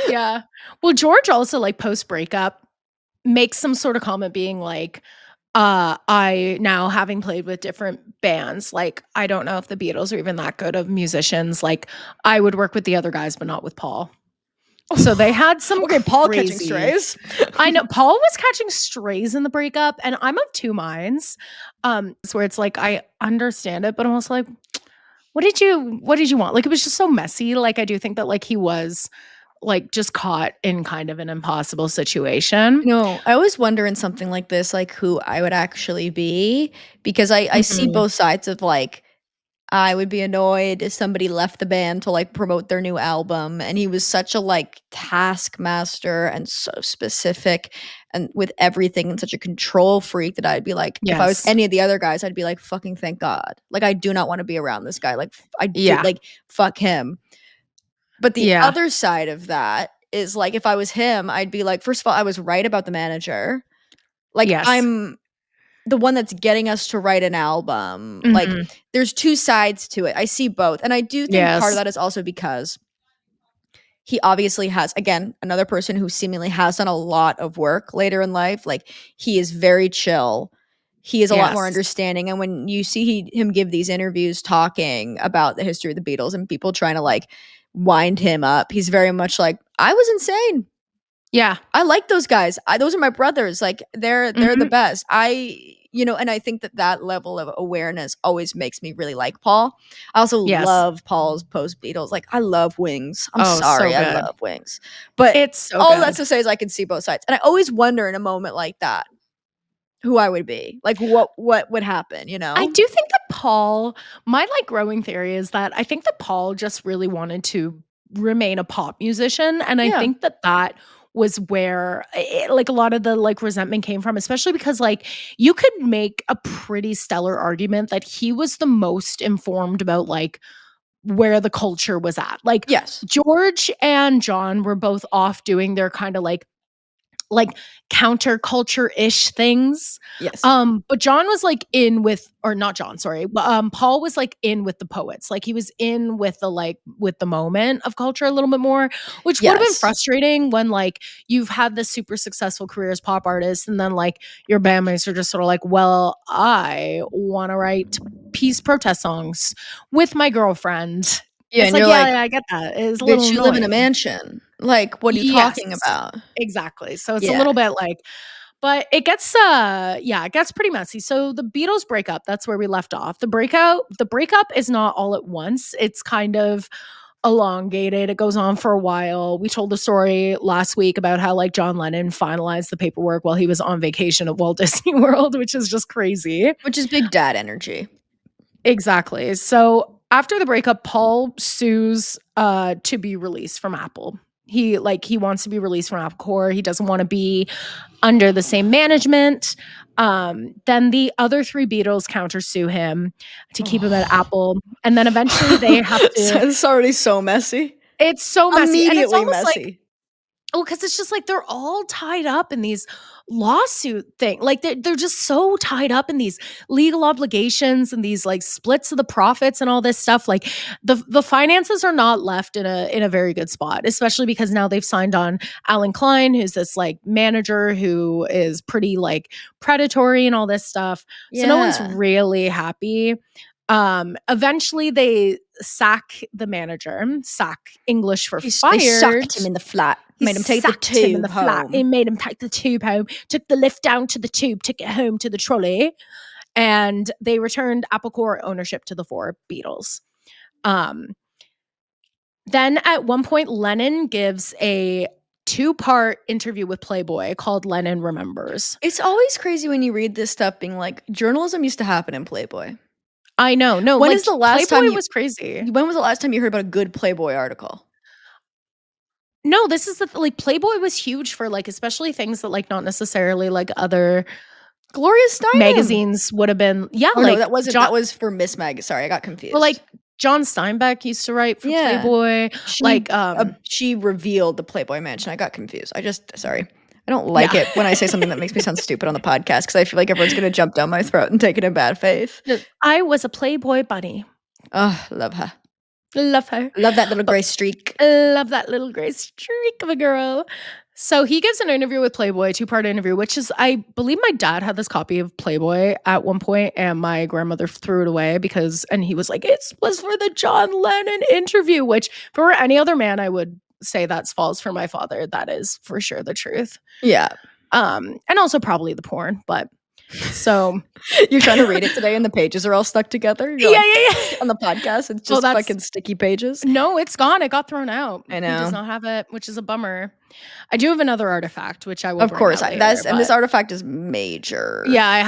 B: Yeah. Well, George also, like, post-breakup makes some sort of comment being like, I now having played with different bands, like, I don't know if the Beatles are even that good of musicians, like, I would work with the other guys, but not with Paul. So they had some
A: Okay, Paul catching
B: crazy
A: strays.
B: I know Paul was catching strays in the breakup, and I'm of two minds. It's where it's like, I understand it, but I'm also like, what did you want? Like, it was just so messy. Like, I do think that, like, he was, like, just caught in kind of an impossible situation.
A: No, I always wonder in something like this, like, who I would actually be, because I see
B: Mhm.
A: both sides of, like, I would be annoyed if somebody left the band to, like, promote their new album, and he was such a, like, taskmaster and so specific and with everything and such a control freak that I'd be like if I was
B: Yes.
A: any of the other guys, I'd be like, "Fucking thank God." Like, I do not wanna be around this guy, like, I do
B: Yeah.
A: like, fuck him. But the
B: Yeah.
A: other side of that is, like, if I was him, I'd be like, first of all, I was right about the manager. Like,
B: Yes.
A: I'm the one that's getting us to write an album. Like,
B: Mhm.
A: there's 2 sides to it. I see both, and I do think part of
B: Yes.
A: that is also because he obviously has again, another person who seemingly has done a lot of work later in life, like, he is very chill. He is a lot more
B: Yes.
A: understanding, and when you see him give these interviews talking about the history of the Beatles and people trying to, like, wind him up, he's very much like, "I was insane.
B: Yeah.
A: I like those guys. Those are my brothers. Like they're the
B: Mhm.
A: best." And I think that that level of awareness always makes me really like Paul. I also
B: Yes.
A: love Paul's post Beatles. Like I love Wings. I'm
B: Oh, so
A: sorry, I
B: good.
A: love Wings. But
B: It's so
A: all that's
B: good.
A: to say is I can see both sides. And I always wonder in a moment like that who I would be. Like what would happen, you
B: I
A: know?
B: do think that Paul my, like, growing theory is that I think that Paul just really wanted to remain a pop musician, and I
A: Yeah.
B: think that that was where, like, a lot of the, like, resentment came from, especially because, like, you could make a pretty stellar argument that he was the most informed about, like, where the culture was at. Like,
A: Yes.
B: George and John were both off doing their kinda, like counterculture-ish things.
A: Yes.
B: But John was like in with or not John, sorry. But Paul was like in with the poets. Like he was in with the moment of culture a little bit more, which would have been
A: Yes.
B: frustrating when like you've had this super successful career as pop artist and then like your bandmates are just sort of like, well, I want to write peace protest songs with my girlfriend.
A: Yeah,
B: It's
A: and
B: like,
A: you're
B: yeah,
A: like,
B: yeah, I get that. It's a little
A: "Bitch, you live in a
B: annoying.
A: mansion. Like, what are you
B: Yes.
A: talking about?"
B: Exactly. So it's a
A: Yeah.
B: little bit like but it gets pretty messy. So the Beatles breakup, that's where we left off. The breakup is not all at once. It's kind of elongated. It goes on for a while. We told the story last week about how like John Lennon finalized the paperwork while he was on vacation at Walt Disney World, which is just crazy.
A: Which is big dad energy.
B: Exactly. So after the breakup, Paul sues to be released from Apple. He wants to be released from Apple Corps. He doesn't want to be under the same management. Then the other three Beatles countersue him to keep him at
A: Oh.
B: Apple. And then eventually they have to
A: It's already so messy.
B: it's so messy. And it's
A: Immediately
B: almost like
A: messy.
B: oh, because it's just like they're all tied up in these lawsuit thing. Like they're just so tied up in these legal obligations and these like splits of the profits and all this stuff. Like the finances are not left in a very good spot, especially because now they've signed on Alan Klein, who's this like manager who is pretty like predatory and all this stuff. So no one's
A: Yeah.
B: really happy. Eventually they sack the manager, sack English for
A: They
B: fired.
A: sucked him in the flat,
B: He
A: made him take the
B: sacked him in the
A: tube
B: flat. He
A: home.
B: made him take the tube home, took the lift down to the tube, took it home to the trolley, and they returned Apple Corps ownership to the four Beatles. Um, then at one point, Lennon gives a two-part interview with Playboy called Lennon Remembers.
A: It's always crazy when you read this stuff being like, journalism used to happen in Playboy.
B: I know. No,
A: When
B: like
A: is the last time
B: Playboy
A: you
B: was crazy.
A: when was the last time you heard about a good Playboy article?
B: No, this is like Playboy was huge for like especially things that like not necessarily like other
A: Gloria Steinem.
B: magazines would have been. Yeah,
A: Oh, no,
B: like
A: that wasn't
B: John
A: that was for Miss Mag sorry, I got
B: Well, like
A: confused.
B: John Steinbeck used to write for
A: Yeah.
B: Playboy. Like,
A: She revealed the Playboy Mansion, I got confused. Sorry. I don't like it when I say something that makes me sound stupid on the podcast because I feel like everyone's going to jump down my throat and take it in bad faith.
B: I was a Playboy bunny.
A: Oh, love her.
B: Love her.
A: Love that little gray streak.
B: Love that little gray streak of a girl. So he gives an interview with Playboy, 2-part interview, which is, I believe my dad had this copy of Playboy at one point and my grandmother threw it away and he was like, it was for the John Lennon interview, which for any other man, I would say that's false. For my father, that is for sure the truth.
A: Yeah.
B: And also probably the porn, but so
A: you're trying to read it today and the pages are all stuck together. You're
B: yeah.
A: On the podcast, it's just fucking sticky pages.
B: No, it's gone. It got thrown out.
A: I know.
B: He does not have it, which is a bummer. I do have another artifact, which I will.
A: Of course,
B: later,
A: and this artifact is major.
B: Yeah, I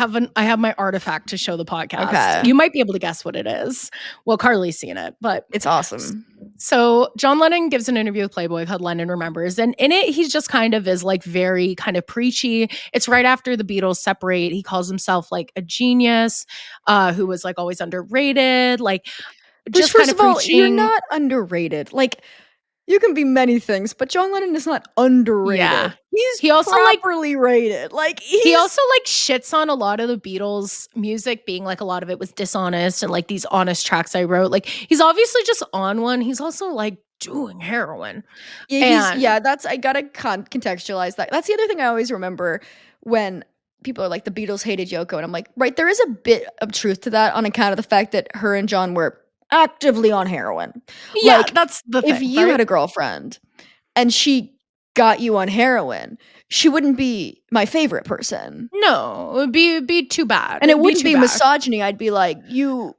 B: have my artifact to show the podcast. Okay. You might be able to guess what it is. Well, Carley's seen it, but
A: it's awesome.
B: So John Lennon gives an interview with Playboy called Lennon Remembers. And in it, he's just kind of is like very kind of preachy. It's right after the Beatles separate. He calls himself like a genius who was like always underrated. Like, just
A: first
B: kind
A: of all, you're not underrated. Like, you can be many things, but John Lennon is not underrated. Yeah. He also properly rated. Like
B: he also like shits on a lot of the Beatles music, being like a lot of it was dishonest and like these honest tracks I wrote. Like he's obviously just on one. He's also like doing heroin.
A: Yeah, that's I gotta contextualize that. That's the other thing I always remember when people are like the Beatles hated Yoko, and I'm like, right, there is a bit of truth to that on account of the fact that her and John were actively on heroin.
B: Yeah,
A: like,
B: that's the thing.
A: If you had a girlfriend and she got you on heroin, she wouldn't be my favorite person.
B: No, it would be too bad.
A: And it wouldn't be misogyny. I'd be like, you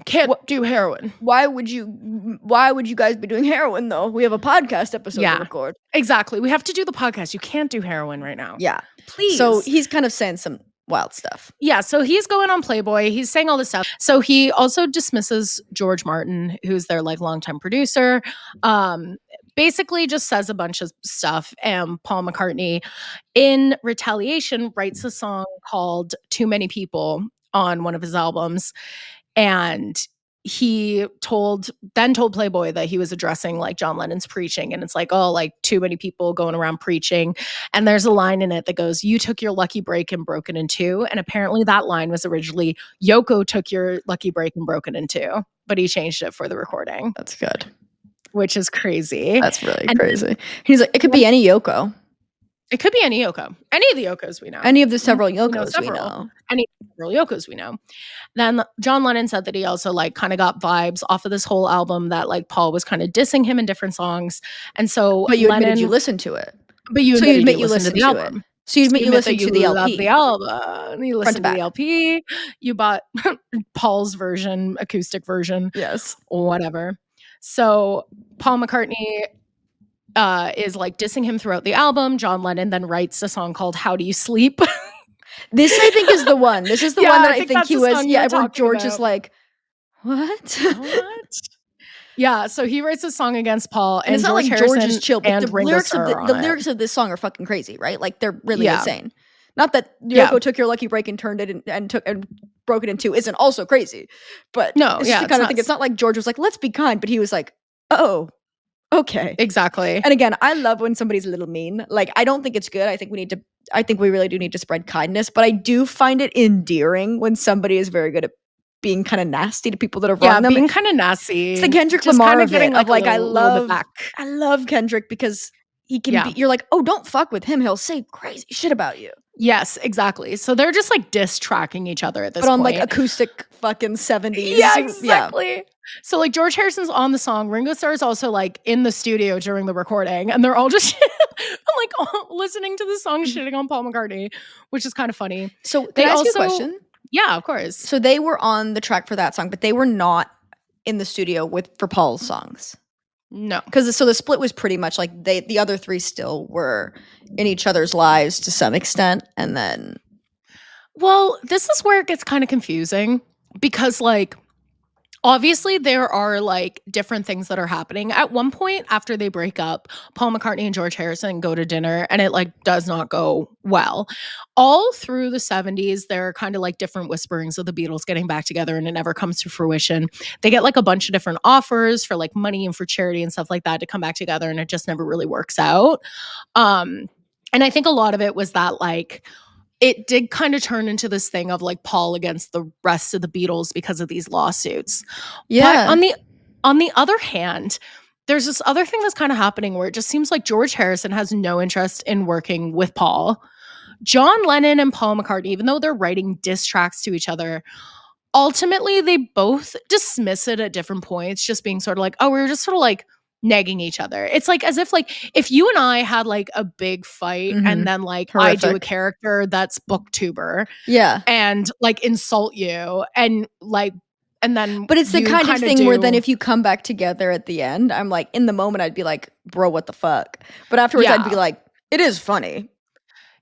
B: can't do heroin.
A: Why would you guys be doing heroin though? We have a podcast episode to record.
B: Exactly. We have to do the podcast. You can't do heroin right now.
A: Yeah.
B: Please.
A: So he's kind of saying some wild stuff.
B: Yeah, so he's going on Playboy. He's saying all this stuff. So he also dismisses George Martin, who's their like longtime producer. Basically just says a bunch of stuff. And Paul McCartney, in retaliation, writes a song called Too Many People on one of his albums. And he told Playboy that he was addressing like John Lennon's preaching, and it's like, oh, like too many people going around preaching. And there's a line in it that goes, you took your lucky break and broke it in two. And apparently that line was originally, Yoko took your lucky break and broke it in two, but he changed it for the recording.
A: That's good.
B: Which is crazy.
A: That's really crazy. He's like, it could be any Yoko.
B: It could be any Yoko. Any of the Yokos we know.
A: Any of the several Yokos we know.
B: Any several Yokos we know. Then John Lennon said that he also like kind of got vibes off of this whole album that like Paul was kind of dissing him in different songs. And so
A: But you admitted you listened to it.
B: But you admit you listened to the album.
A: So you admit you listened to the LP.
B: The album. You listened to the LP. You bought Paul's version, acoustic version.
A: Yes.
B: Whatever. So Paul McCartney is like dissing him throughout the album. John Lennon then writes a song called How Do You Sleep?
A: This I think is the one. This is the one that I think he was. Yeah, where George is like, what?
B: Yeah, so he writes a song against Paul,
A: and it's not like George is chill, but the
B: lyrics
A: of this song are fucking crazy, right? Like they're really insane. Not that Yoko took your lucky break and turned it and broke it in two isn't also crazy, but
B: no,
A: it's just the kind of thing. It's not like George was like, let's be kind, but he was like, oh. Okay.
B: Exactly.
A: And again, I love when somebody's a little mean. Like, I don't think it's good. I think we really do need to spread kindness, but I do find it endearing when somebody is very good at being kind of nasty to people that have wronged them.
B: Being kind of nasty.
A: It's the Kendrick Lamar of it. I love Kendrick because he can be, you're like, oh, don't fuck with him. He'll say crazy shit about you.
B: Yes, exactly. So they're just like diss tracking each other at this point.
A: But on like acoustic fucking 70s.
B: Yeah, exactly. Yeah. So like George Harrison's on the song. Ringo Starr is also like in the studio during the recording, and they're all just like listening to the song shitting on Paul McCartney, which is kind of funny.
A: So can I ask you a question?
B: Yeah, of course.
A: So they were on the track for that song, but they were not in the studio for Paul's songs.
B: No.
A: Because so the split was pretty much like the other three still were in each other's lives to some extent, and then
B: well, this is where it gets kind of confusing because like obviously there are like different things that are happening. At one point after they break up, Paul McCartney and George Harrison go to dinner and it like does not go well. All through the 70s, there are kind of like different whisperings of the Beatles getting back together and it never comes to fruition. They get like a bunch of different offers for like money and for charity and stuff like that to come back together and it just never really works out. And I think a lot of it was that, like, it did kind of turn into this thing of like Paul against the rest of the Beatles because of these lawsuits. But
A: Yeah.
B: on the other hand, there's this other thing that's kind of happening where it just seems like George Harrison has no interest in working with Paul. John Lennon and Paul McCartney, even though they're writing diss tracks to each other, ultimately they both dismiss it at different points, just being sort of like, oh, we were just sort of like negging each other. It's like as if like if you and I had like a big fight and
A: Mhm.
B: then like I do a
A: Horrific.
B: character that's booktuber
A: Yeah.
B: and like insult you and then
A: But it's the
B: you
A: kind of
B: kind of
A: thing where then
B: do
A: if you come back together at the end, I'm like, in the moment, I'd be like, "Bro, what the fuck?" But afterwards, I'd be
B: yeah.
A: like, "It is funny."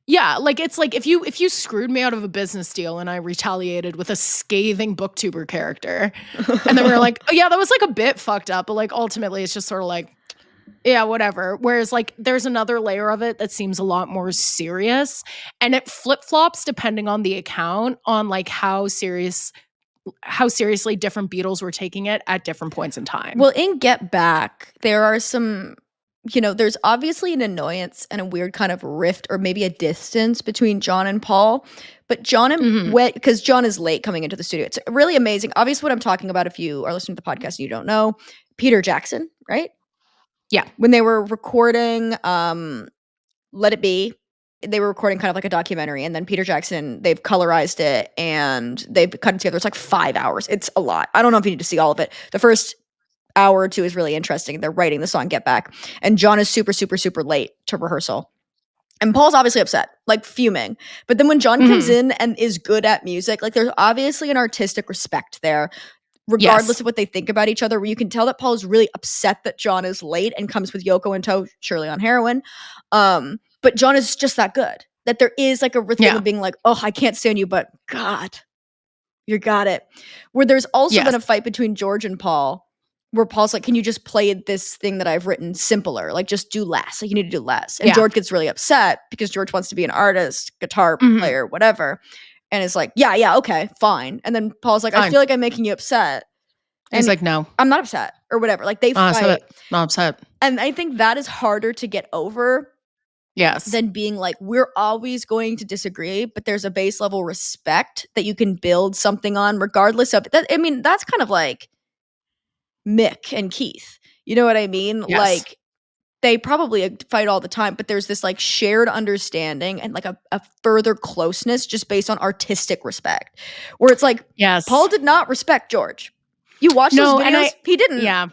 B: Yeah, like it's like if you screwed me out of a business deal and I retaliated with a scathing booktuber character, and then we were like, oh yeah, that was like a bit fucked up, but like ultimately it's just sort of like, yeah, whatever. Whereas like there's another layer of it that seems a lot more serious, and it flip-flops depending on the account on like how seriously different Beatles were taking it at different points in time.
A: Well, in Get Back, there are some, there's obviously an annoyance and a weird kind of rift or maybe a distance between John and Paul. But John and
B: Mhm.
A: because John is late coming into the studio. It's really amazing. Obviously, what I'm talking about, if you are listening to the podcast and you don't know, Peter Jackson, right?
B: Yeah.
A: When they were recording Let It Be, they were recording kind of like a documentary, and then Peter Jackson, they've colorized it and they've cut it together. It's like 5 hours. It's a lot. I don't know if you need to see all of it. The first hour or two is really interesting. They're writing the song Get Back, and John is super, super, super late to rehearsal. And Paul's obviously upset, like fuming. But then when John comes
B: Mhm.
A: in and is good at music, like there's obviously an artistic respect there, regardless
B: Yes.
A: of what they think about each other, where you can tell that Paul is really upset that John is late and comes with Yoko in tow, surely on heroin. But John is just that good. That there is like a thing
B: Yeah.
A: of being like, oh, I can't stand you, but God, you got it. Where there's also been
B: Yes.
A: a fight between George and Paul, where Paul's like, can you just play this thing that I've written simpler? Like, just do less. Like, you need to do less. And
B: Yeah.
A: George gets really upset because George wants to be an artist, guitar
B: Mhm.
A: player, whatever. And it's like, yeah, okay, fine. And then Paul's like, I
B: Fine.
A: feel like I'm making you upset.
B: He's
A: And
B: like, "No.
A: I'm not upset or whatever. Like, they
B: Not
A: fight.
B: upset. Not upset."
A: And I think that is harder to get over
B: Yes.
A: than being like, we're always going to disagree, but there's a base level respect that you can build something on, regardless of that. I mean, that's kind of like Mick and Keith. You know what I mean?
B: Yes.
A: Like, they probably fight all the time, but there's this like shared understanding and like a further closeness just based on artistic respect, where it's like, Paul
B: Yes.
A: did not respect George. You watch those
B: No, and
A: videos, he didn't.
B: yeah,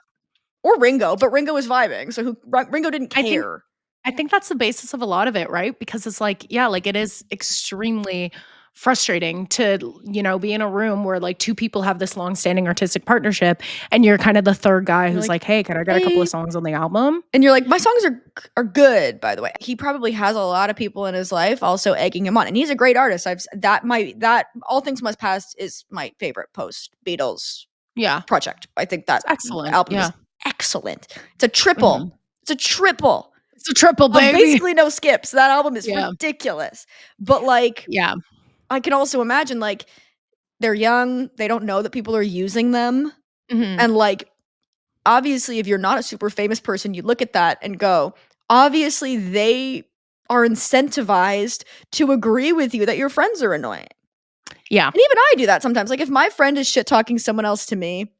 A: Or Ringo, but Ringo was vibing, so Ringo didn't
B: I think
A: care.
B: I think that's the basis of a lot of it, right? Because it's like, yeah, like it is extremely frustrating to, be in a room where like two people have this long-standing artistic partnership and you're kind of the third guy
A: You're
B: who's
A: like,
B: like, "Hey, can I get a couple of
A: "Hey,"
B: songs on the album?"
A: and you're like, "My songs are good, by the way." He probably has a lot of people in his life also egging him on, and he's a great artist. That All Things Must Pass is my favorite post Beatles
B: Yeah.
A: project. I think
B: It's
A: that
B: excellent.
A: album is
B: Yeah.
A: excellent. It's a triple.
B: Mhm.
A: It's a triple
B: It's a triple,
A: of
B: baby.
A: basically no skips. That album is
B: Yeah.
A: ridiculous. But like,
B: Yeah.
A: I can also imagine like they're young, they don't know that people are using them,
B: Mhm.
A: and like obviously if you're not a super famous person, you look at that and go, obviously they are incentivized to agree with you that your friends are annoying.
B: Yeah.
A: And even I do that sometimes. Like if my friend is shit talking someone else to me,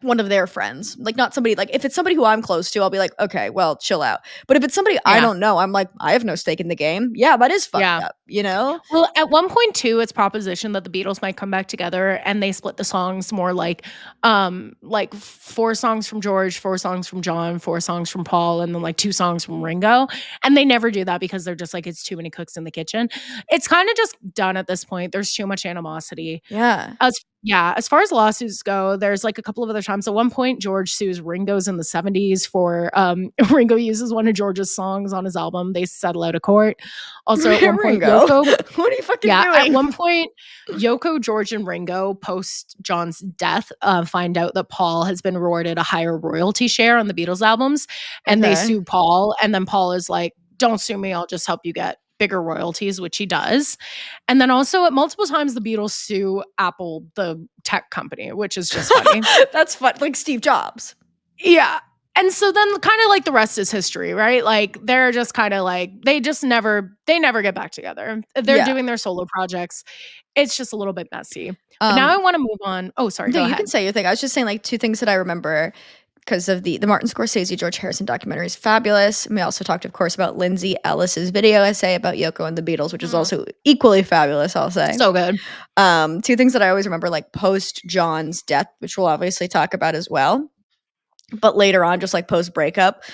A: one of their friends, like not somebody, like if it's somebody who I'm close to, I'll be like, okay, well, chill out. But if it's somebody I
B: Yeah.
A: don't know, I'm like, I have no stake in the game. Yeah, that is fucked
B: Yeah.
A: up, you know?
B: Well, at one point too, it's propositioned that the Beatles might come back together and they split the songs more like 4 songs from George, 4 songs from John, 4 songs from Paul, and then like 2 songs from Ringo. And they never do that because they're just like, it's too many cooks in the kitchen. It's kind of just done at this point. There's too much animosity.
A: Yeah.
B: As far as lawsuits go, there's like a couple of other times. At one point, George sues Ringo's in the 70s for Ringo uses one of George's songs on his album. They settle out of court. Also, at one point,
A: Ringo,
B: Yoko
A: what are you fucking
B: yeah, at
A: doing?
B: one point, Yoko, George, and Ringo, post John's death, find out that Paul has been awarded a higher royalty share on the Beatles albums, and they
A: Okay.
B: sue Paul. And then Paul is like, "Don't sue me. I'll just help you get bigger royalties," which he does. And then also, at multiple times, the Beatles sue Apple, the tech company, which is just funny.
A: That's fun. Like Steve Jobs.
B: Yeah. And so then kind of like the rest is history, right? Like they're just kind of like they never get back together. They're
A: Yeah.
B: doing their solo projects. It's just a little bit messy. But now I
A: Um,
B: want to move on. Oh, sorry,
A: no,
B: go
A: you can
B: ahead.
A: say your thing. I was just saying like two things that I remember because of the Martin Scorsese George Harrison documentary is fabulous. And we also talked, of course, about Lindsay Ellis's video essay about Yoko and the Beatles, which is
B: Mm,
A: also equally fabulous, I'll say.
B: so good.
A: Two things that I always remember, like post John's death, which we'll obviously talk about as well, but later on, just like post breakup.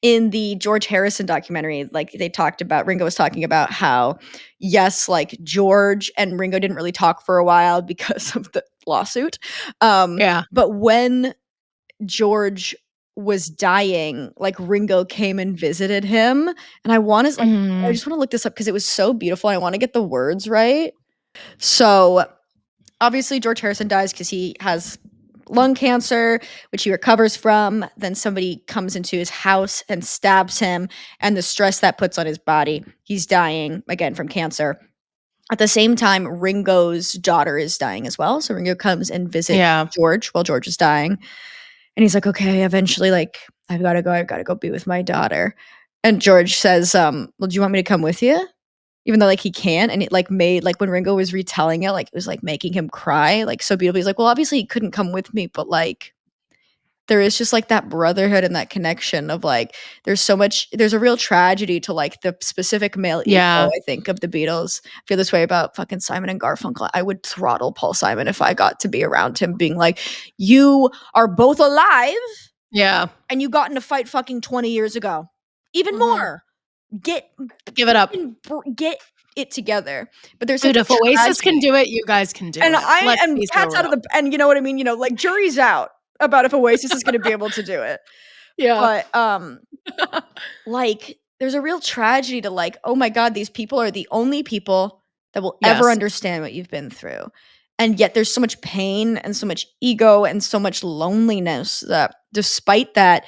A: In the George Harrison documentary, like they talked about, Ringo was talking about how, yes, like George and Ringo didn't really talk for a while because of the lawsuit.
B: Yeah.
A: But when George was dying, like Ringo came and visited him. And I
B: Mhm.
A: just want to look this up because it was so beautiful. I want to get the words right. So obviously George Harrison dies because he has lung cancer, which he recovers from. Then somebody comes into his house and stabs him, and the stress that puts on his body, he's dying again from cancer. At the same time, Ringo's daughter is dying as well. So Ringo comes and visits
B: Yeah.
A: George while George is dying. And he's like, okay, eventually, like, I've got to go be with my daughter. And George says, well, do you want me to come with you? Even though like he can't, and it like made like when Ringo was retelling it, like it was like making him cry, like so beautifully. He's like, well, obviously he couldn't come with me, but like there is just like that brotherhood and that connection of like there's a real tragedy to like the specific male ego,
B: Yeah.
A: I think, of the Beatles. I feel this way about fucking Simon and Garfunkel. I would throttle Paul Simon if I got to be around him, being like, you are both alive
B: Yeah.
A: and you got in a fight fucking 20 years ago. Even
B: Mhm.
A: more. Get
B: Give it up.
A: get it together. But there's such
B: Dude,
A: a
B: if Oasis can
A: tragedy.
B: do it, you guys can do
A: And
B: it.
A: I
B: Let's
A: am
B: be so
A: cats out of
B: real.
A: the and you know what I mean? You know, like jury's out about if Oasis is gonna be able to do it.
B: Yeah.
A: But like there's a real tragedy to like, oh my God, these people are the only people that will ever
B: Yes.
A: understand what you've been through. And yet there's so much pain and so much ego and so much loneliness that despite that,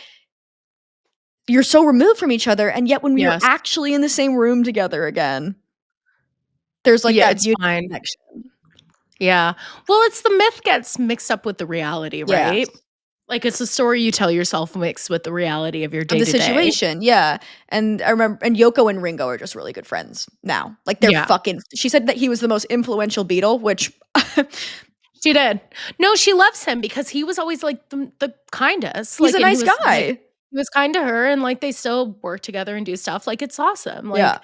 A: you're so removed from each other. And yet when we were
B: Yes.
A: actually in the same room together again, there's like
B: Yeah,
A: that
B: it's
A: beautiful
B: fine.
A: connection.
B: Yeah. Well, it's the myth gets mixed up with the reality,
A: Yeah.
B: right? Like it's a story you tell yourself mixed with the reality of your
A: Of
B: day
A: the
B: to day.
A: situation, yeah, and I remember and Yoko and Ringo are just really good friends now, like, they're
B: Yeah.
A: fucking she said that he was the most influential Beatle, which
B: She did. No, she loves him because he was always like the kindest.
A: he's
B: Like,
A: a
B: and
A: nice guy.
B: he was kind to her and like they still work together and do stuff. Like it's awesome.
A: Yeah,
B: Like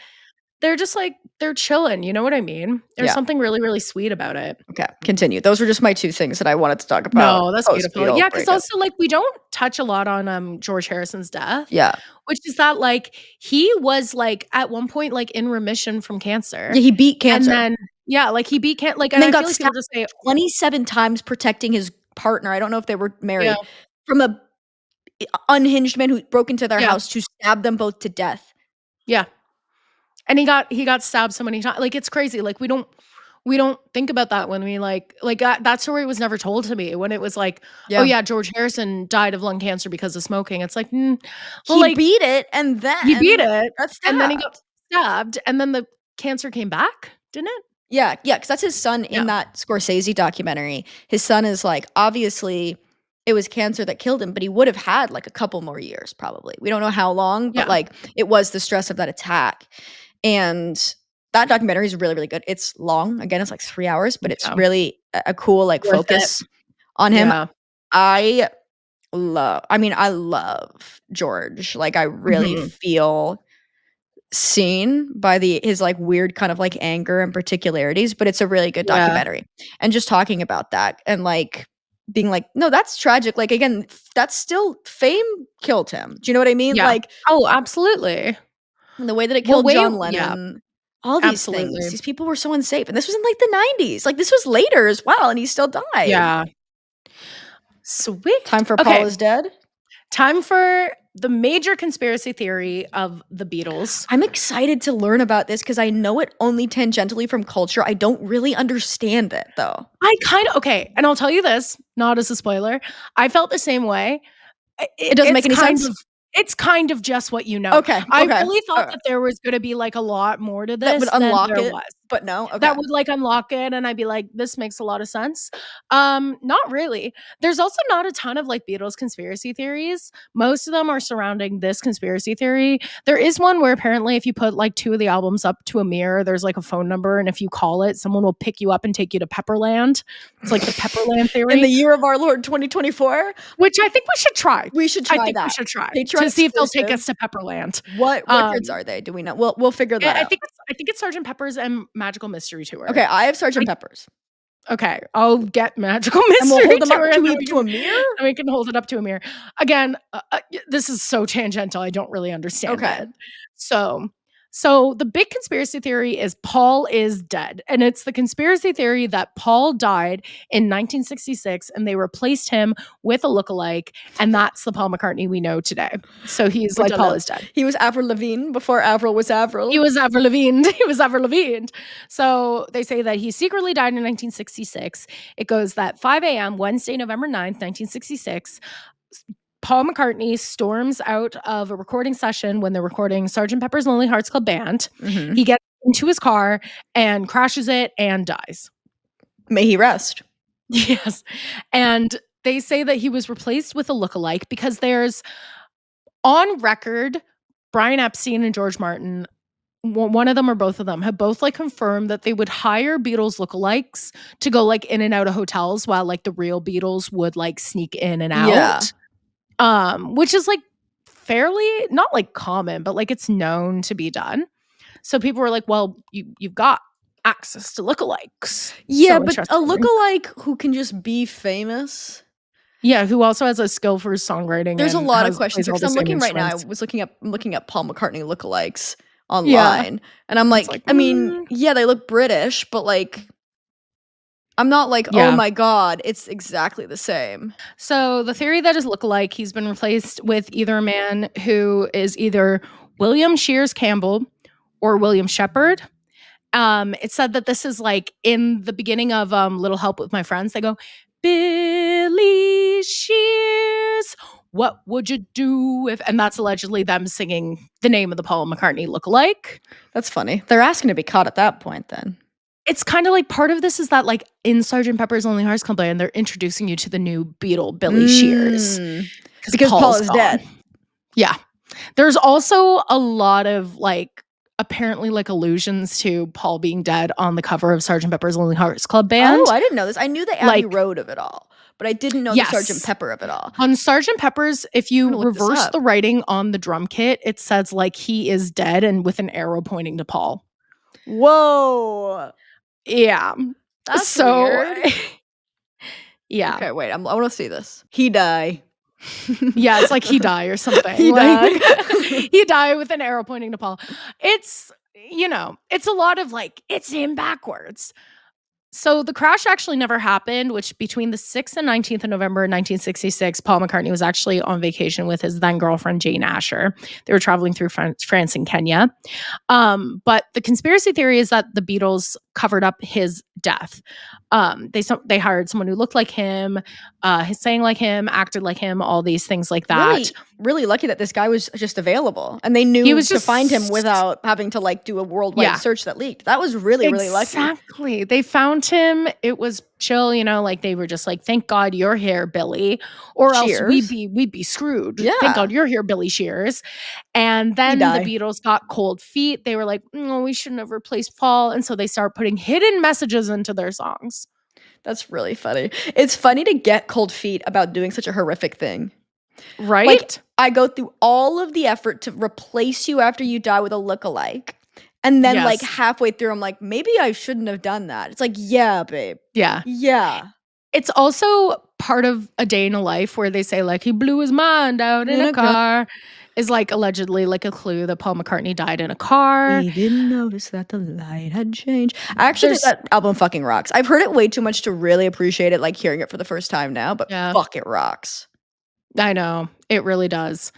B: they're just like they're chilling, you know what I mean? There's
A: yeah,
B: something really, really sweet about it.
A: okay, continue. Those were just my 2 things that I wanted to talk about
B: No, that's beautiful.
A: post-Beatle
B: Yeah, because
A: breakup.
B: also, like, we don't touch a lot on, George Harrison's death,
A: Yeah.
B: which is that, like, he was, like, at one point, like, in remission from cancer,
A: Yeah, he beat
B: and
A: cancer,
B: then yeah, like, he beat can like,
A: and
B: and
A: then
B: I feel
A: got
B: like people
A: stabbed
B: just say
A: 27 times protecting his partner, I don't know if they were
B: yeah,
A: married, from a unhinged man who broke into their
B: yeah,
A: house to stab them both to death.
B: yeah, and he got stabbed so many times. Like, it's crazy, like, we don't think about that when we, that story was never told to me when it was like, "Oh,
A: Yeah.
B: yeah, George Harrison died of lung cancer because of smoking." It's like, well,
A: He
B: like
A: beat it and
B: he beat
A: then
B: it,
A: got
B: and then he got
A: stabbed.
B: stabbed, and then the cancer came back, didn't it?
A: Yeah, yeah, because that's his son
B: Yeah,
A: in that Scorsese documentary. His son is like, obviously, it was cancer that killed him, but he would have had like a couple more years probably. We don't know how long, but
B: yeah,
A: like it was the stress of that attack. And that documentary is really, really good. It's long. Again, it's like 3 hours, but it's
B: yeah,
A: really a cool like
B: worth it.
A: focus on him.
B: Yeah,
A: I I love George. Like I really
B: mhm,
A: feel seen by his like weird kind of like anger and particularities, but it's a really good
B: yeah,
A: documentary. And just talking about that and like being like, no, that's tragic. Like again, that's still fame killed him. Do you know what I mean?
B: yeah.
A: Like
B: Oh, absolutely.
A: the way that it
B: Well,
A: killed
B: way
A: John
B: yeah,
A: Lennon, all these things.
B: absolutely.
A: These people were so unsafe. And this was in like the 90s. Like this was later as well. And he still died.
B: Yeah. Sweet.
A: Time for Paul
B: Okay,
A: is dead.
B: time for the major conspiracy theory of the Beatles.
A: I'm excited to learn about this because I know it only tangentially from culture. I don't really understand it though.
B: Okay, and I'll tell you this, not as a spoiler, I felt the same way. I
A: It doesn't make any sense.
B: it's kind of just what you know.
A: Okay,
B: I
A: okay.
B: really thought that there was gonna be, like, a lot more to
A: That would
B: this than
A: unlock
B: there
A: it?
B: was.
A: But no? Okay.
B: that would like unlock it and I'd be like, this makes a lot of sense. Not really. There's also not a ton of like Beatles conspiracy theories. Most of them are surrounding this conspiracy theory. There is one where apparently if you put like 2 of the albums up to a mirror, there's like a phone number, and if you call it, someone will pick you up and take you to Pepperland. It's like the Pepperland theory.
A: In the year of our Lord 2024?
B: Which I think we should try.
A: We should try that.
B: I think we should try
A: Patreon
B: to see if they'll take
A: exclusive.
B: us to Pepperland.
A: What records are they? Do we know? We'll figure that out.
B: I think it's Sgt. Pepper's and Magical Mystery Tour.
A: Okay, I have Sgt. Pepper's.
B: Okay, I'll get Magical Mystery
A: And we'll hold them
B: Tour
A: up to a mirror?
B: and we can hold it up to a mirror. Again, this is so tangential. I don't really understand it. So the big conspiracy theory is Paul is dead. And it's the conspiracy theory that Paul died in 1966 and they replaced him with a lookalike. And that's the Paul McCartney we know today. So he's like, Paul is dead.
A: He was Avril Lavigne before Avril was Avril.
B: He was Avril Lavigne. He was Avril Lavigne. So they say that he secretly died in 1966. It goes that 5 a.m., Wednesday, November 9th, 1966, Paul McCartney storms out of a recording session when they're recording Sgt. Pepper's Lonely Hearts Club Band. Mm-hmm. He gets into his car and crashes it and dies.
A: May he rest.
B: Yes. And they say that he was replaced with a lookalike because there's, on record, Brian Epstein and George Martin, one of them or both of them, have both like confirmed that they would hire Beatles lookalikes to go like in and out of hotels while like the real Beatles would like sneak in and out.
A: Yeah.
B: Which is like fairly not like common, but like it's known to be done. So people were like, well, you've got access to lookalikes.
A: Yeah, so but a lookalike who can just be famous.
B: Yeah, who also has a skill for songwriting.
A: There's a lot of questions because I'm looking right now. I was looking up Paul McCartney lookalikes online. And I'm like, I mean, yeah, they look British, but like I'm not like, oh my God, it's exactly the same. So the theory that is lookalike, he's been replaced with either a man who is either William Shears Campbell or William Shepard. It said that this is like in the beginning of Little Help with My Friends. They go, Billy Shears, what would you do if... And that's allegedly them singing the name of the Paul McCartney lookalike. That's funny. They're asking to be caught at that point then. It's kind of like part of this is that like in Sgt. Pepper's Lonely Hearts Club Band, they're introducing you to the new Beatle, Billy Shears. Because Paul is dead. Yeah. There's also a lot of like apparently like allusions to Paul being dead on the cover of Sgt. Pepper's Lonely Hearts Club Band. Oh, I didn't know this. I knew the Abbey Road of it all, but I didn't know the Sgt. Pepper of it all. On Sgt. Pepper's, if you reverse the writing on the drum kit, it says like he is dead and with an arrow pointing to Paul. Whoa. Yeah. That's so weird. Yeah. Okay, wait. I want to see this. He die. Yeah, it's like he die or something. He like, die. He die with an arrow pointing to Paul. It's, you know, it's a lot of like, it's him backwards. So the crash actually never happened, which between the 6th and 19th of November 1966, Paul McCartney was actually on vacation with his then girlfriend, Jane Asher. They were traveling through France and Kenya. But the conspiracy theory is that the Beatles covered up his death. They hired someone who looked like him, sang like him, acted like him, all these things like that. Really lucky that this guy was just available and they knew to find him without having to like do a worldwide search that leaked. That was really lucky. Exactly. They found him. It was chill, you know, like they were just like, thank God you're here, Billy, or else we'd be screwed. Yeah. Thank God you're here, Billy Shears. And then the Beatles got cold feet. They were like, no, we shouldn't have replaced Paul. And so they start putting hidden messages into their songs. That's really funny. It's funny to get cold feet about doing such a horrific thing. Right? Like, I go through all of the effort to replace you after you die with a lookalike. And then like halfway through, I'm like, maybe I shouldn't have done that. It's like, yeah, babe. Yeah. Yeah. It's also part of a day in a life where they say like he blew his mind out in a car. Is like allegedly like a clue that Paul McCartney died in a car. He didn't notice that the light had changed. I actually think that album fucking rocks. I've heard it way too much to really appreciate it, like hearing it for the first time now, but fuck, it rocks. I know. It really does.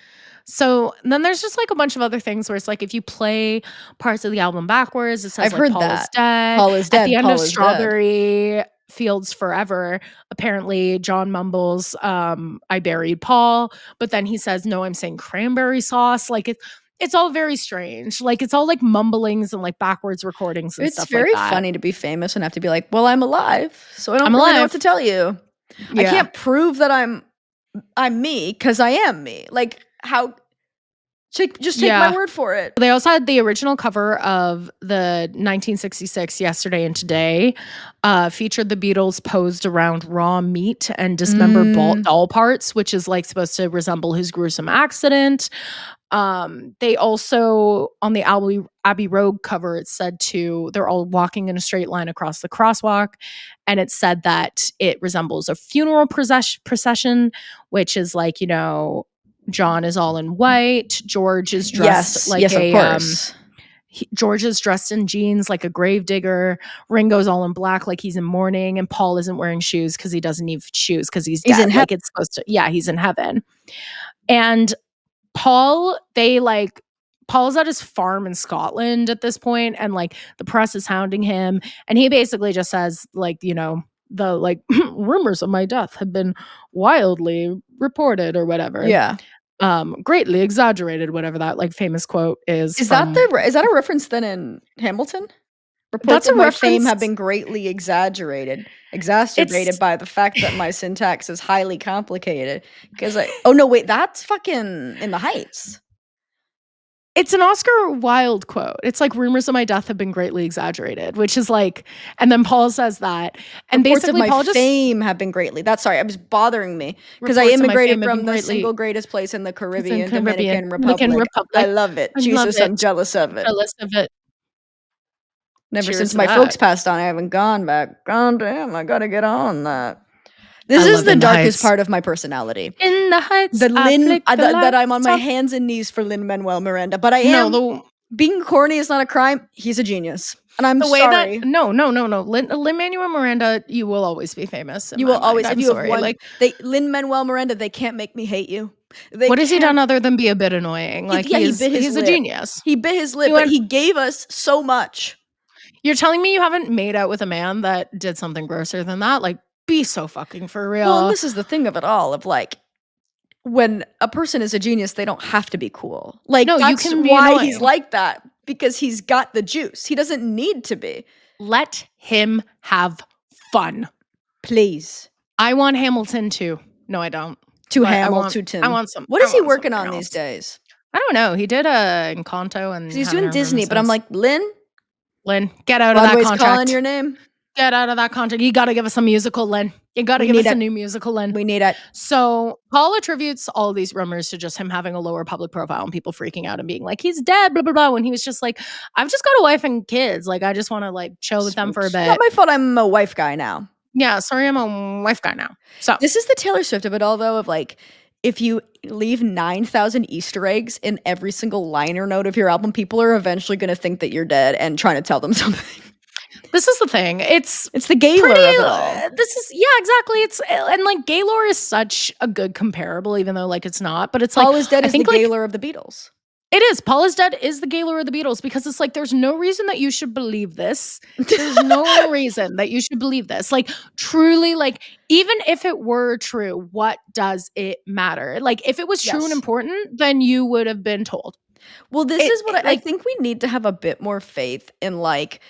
A: So then there's just like a bunch of other things where it's like if you play parts of the album backwards, it says like Paul is dead. Paul is dead. At the end of Strawberry Fields Forever, apparently John mumbles, I buried Paul, but then he says, no, I'm saying cranberry sauce. Like
B: it's all very strange. Like, it's all like mumblings and like backwards recordings and
A: It's
B: stuff like
A: very
B: that.
A: funny to be famous and have to be like, well, I'm alive, so I don't
B: I'm
A: really know
B: alive.
A: what to tell you.
B: Yeah.
A: I can't prove that I'm me because I am me. Like, how? Just take my word for it.
B: They also had the original cover of the 1966 Yesterday and Today, featured the Beatles posed around raw meat and dismembered doll parts, which is like supposed to resemble his gruesome accident. They also, on the Abbey Road cover, it said they're all walking in a straight line across the crosswalk, and it said that it resembles a funeral procession, which is like, you know, John is all in white, George is dressed like
A: of course.
B: George is dressed in jeans like a gravedigger. Ringo's all in black like he's in mourning, and Paul isn't wearing shoes because he doesn't need shoes because he's dead. Like, it's supposed to, he's in heaven. And Paul's at his farm in Scotland at this point, and like the press is hounding him, and he basically just says, like, you know, the like rumors of my death have been wildly reported or whatever.
A: Yeah.
B: Greatly exaggerated, whatever that like famous quote is.
A: Is that a reference then in Hamilton? Reports of my fame have been greatly exacerbated by the fact that my syntax is highly complicated. Because oh no, wait, that's fucking In the Heights.
B: It's an Oscar Wilde quote. It's like, rumors of my death have been greatly exaggerated, which is like, and then Paul says that, and
A: reports
B: basically
A: of my fame have been greatly. That's sorry, it was bothering me because I immigrated from the single greatest place in the Caribbean, Dominican Republic. I love it. Jesus, I'm jealous of it. Never since my folks passed on, I haven't gone back. God damn, I gotta get on that. This is the darkest part of my personality.
B: In the Heights,
A: that I'm on my hands and knees for Lin-Manuel Miranda, but I am. Being corny is not a crime. He's a genius, and I'm sorry.
B: No. Lin-Manuel Miranda, you will always be famous.
A: You will always. If you have one, Lin-Manuel Miranda, they can't make me hate you.
B: What has he done other than be a bit annoying? Like, he's a genius.
A: He bit his lip, but he gave us so much.
B: You're telling me you haven't made out with a man that did something grosser than that? Like, be so fucking for real.
A: Well, this is the thing of it all, of like, when a person is a genius, they don't have to be cool. Like, no, that's why he's like that, because he's got the juice. He doesn't need to be.
B: Let him have fun.
A: Please.
B: I want Hamilton too. No, I don't.
A: Hamilton.
B: I want some.
A: What is he working on these days?
B: I don't know. He did Encanto, and
A: he's doing Disney, but I'm like, Lynn,
B: get out of that contract.
A: Calling your name.
B: Get out of that contract. You got to give us a musical, Lynn. You got to give us a new musical, Lynn.
A: We need it.
B: So Paul attributes all these rumors to just him having a lower public profile and people freaking out and being like, he's dead, blah, blah, blah. When he was just like, I've just got a wife and kids. Like, I just want to like chill with them for a bit.
A: Not my fault. I'm a wife guy now.
B: Yeah, sorry, I'm a wife guy now. So
A: this is the Taylor Swift of it all, though, of like, if you leave 9,000 Easter eggs in every single liner note of your album, people are eventually going to think that you're dead and trying to tell them something.
B: This is the thing. It's
A: the gay lore of it all.
B: Exactly. And like, gay lore is such a good comparable, even though like it's not. But it's
A: Paul
B: like,
A: is Dead is the gay lore of the Beatles.
B: It is. Paul is Dead is the gay lore of the Beatles, because it's like, there's no reason that you should believe this. There's no reason that you should believe this. Like, truly, like, even if it were true, what does it matter? Like, if it was true and important, then you would have been told.
A: Well, this is what I think we need to have a bit more faith in, like,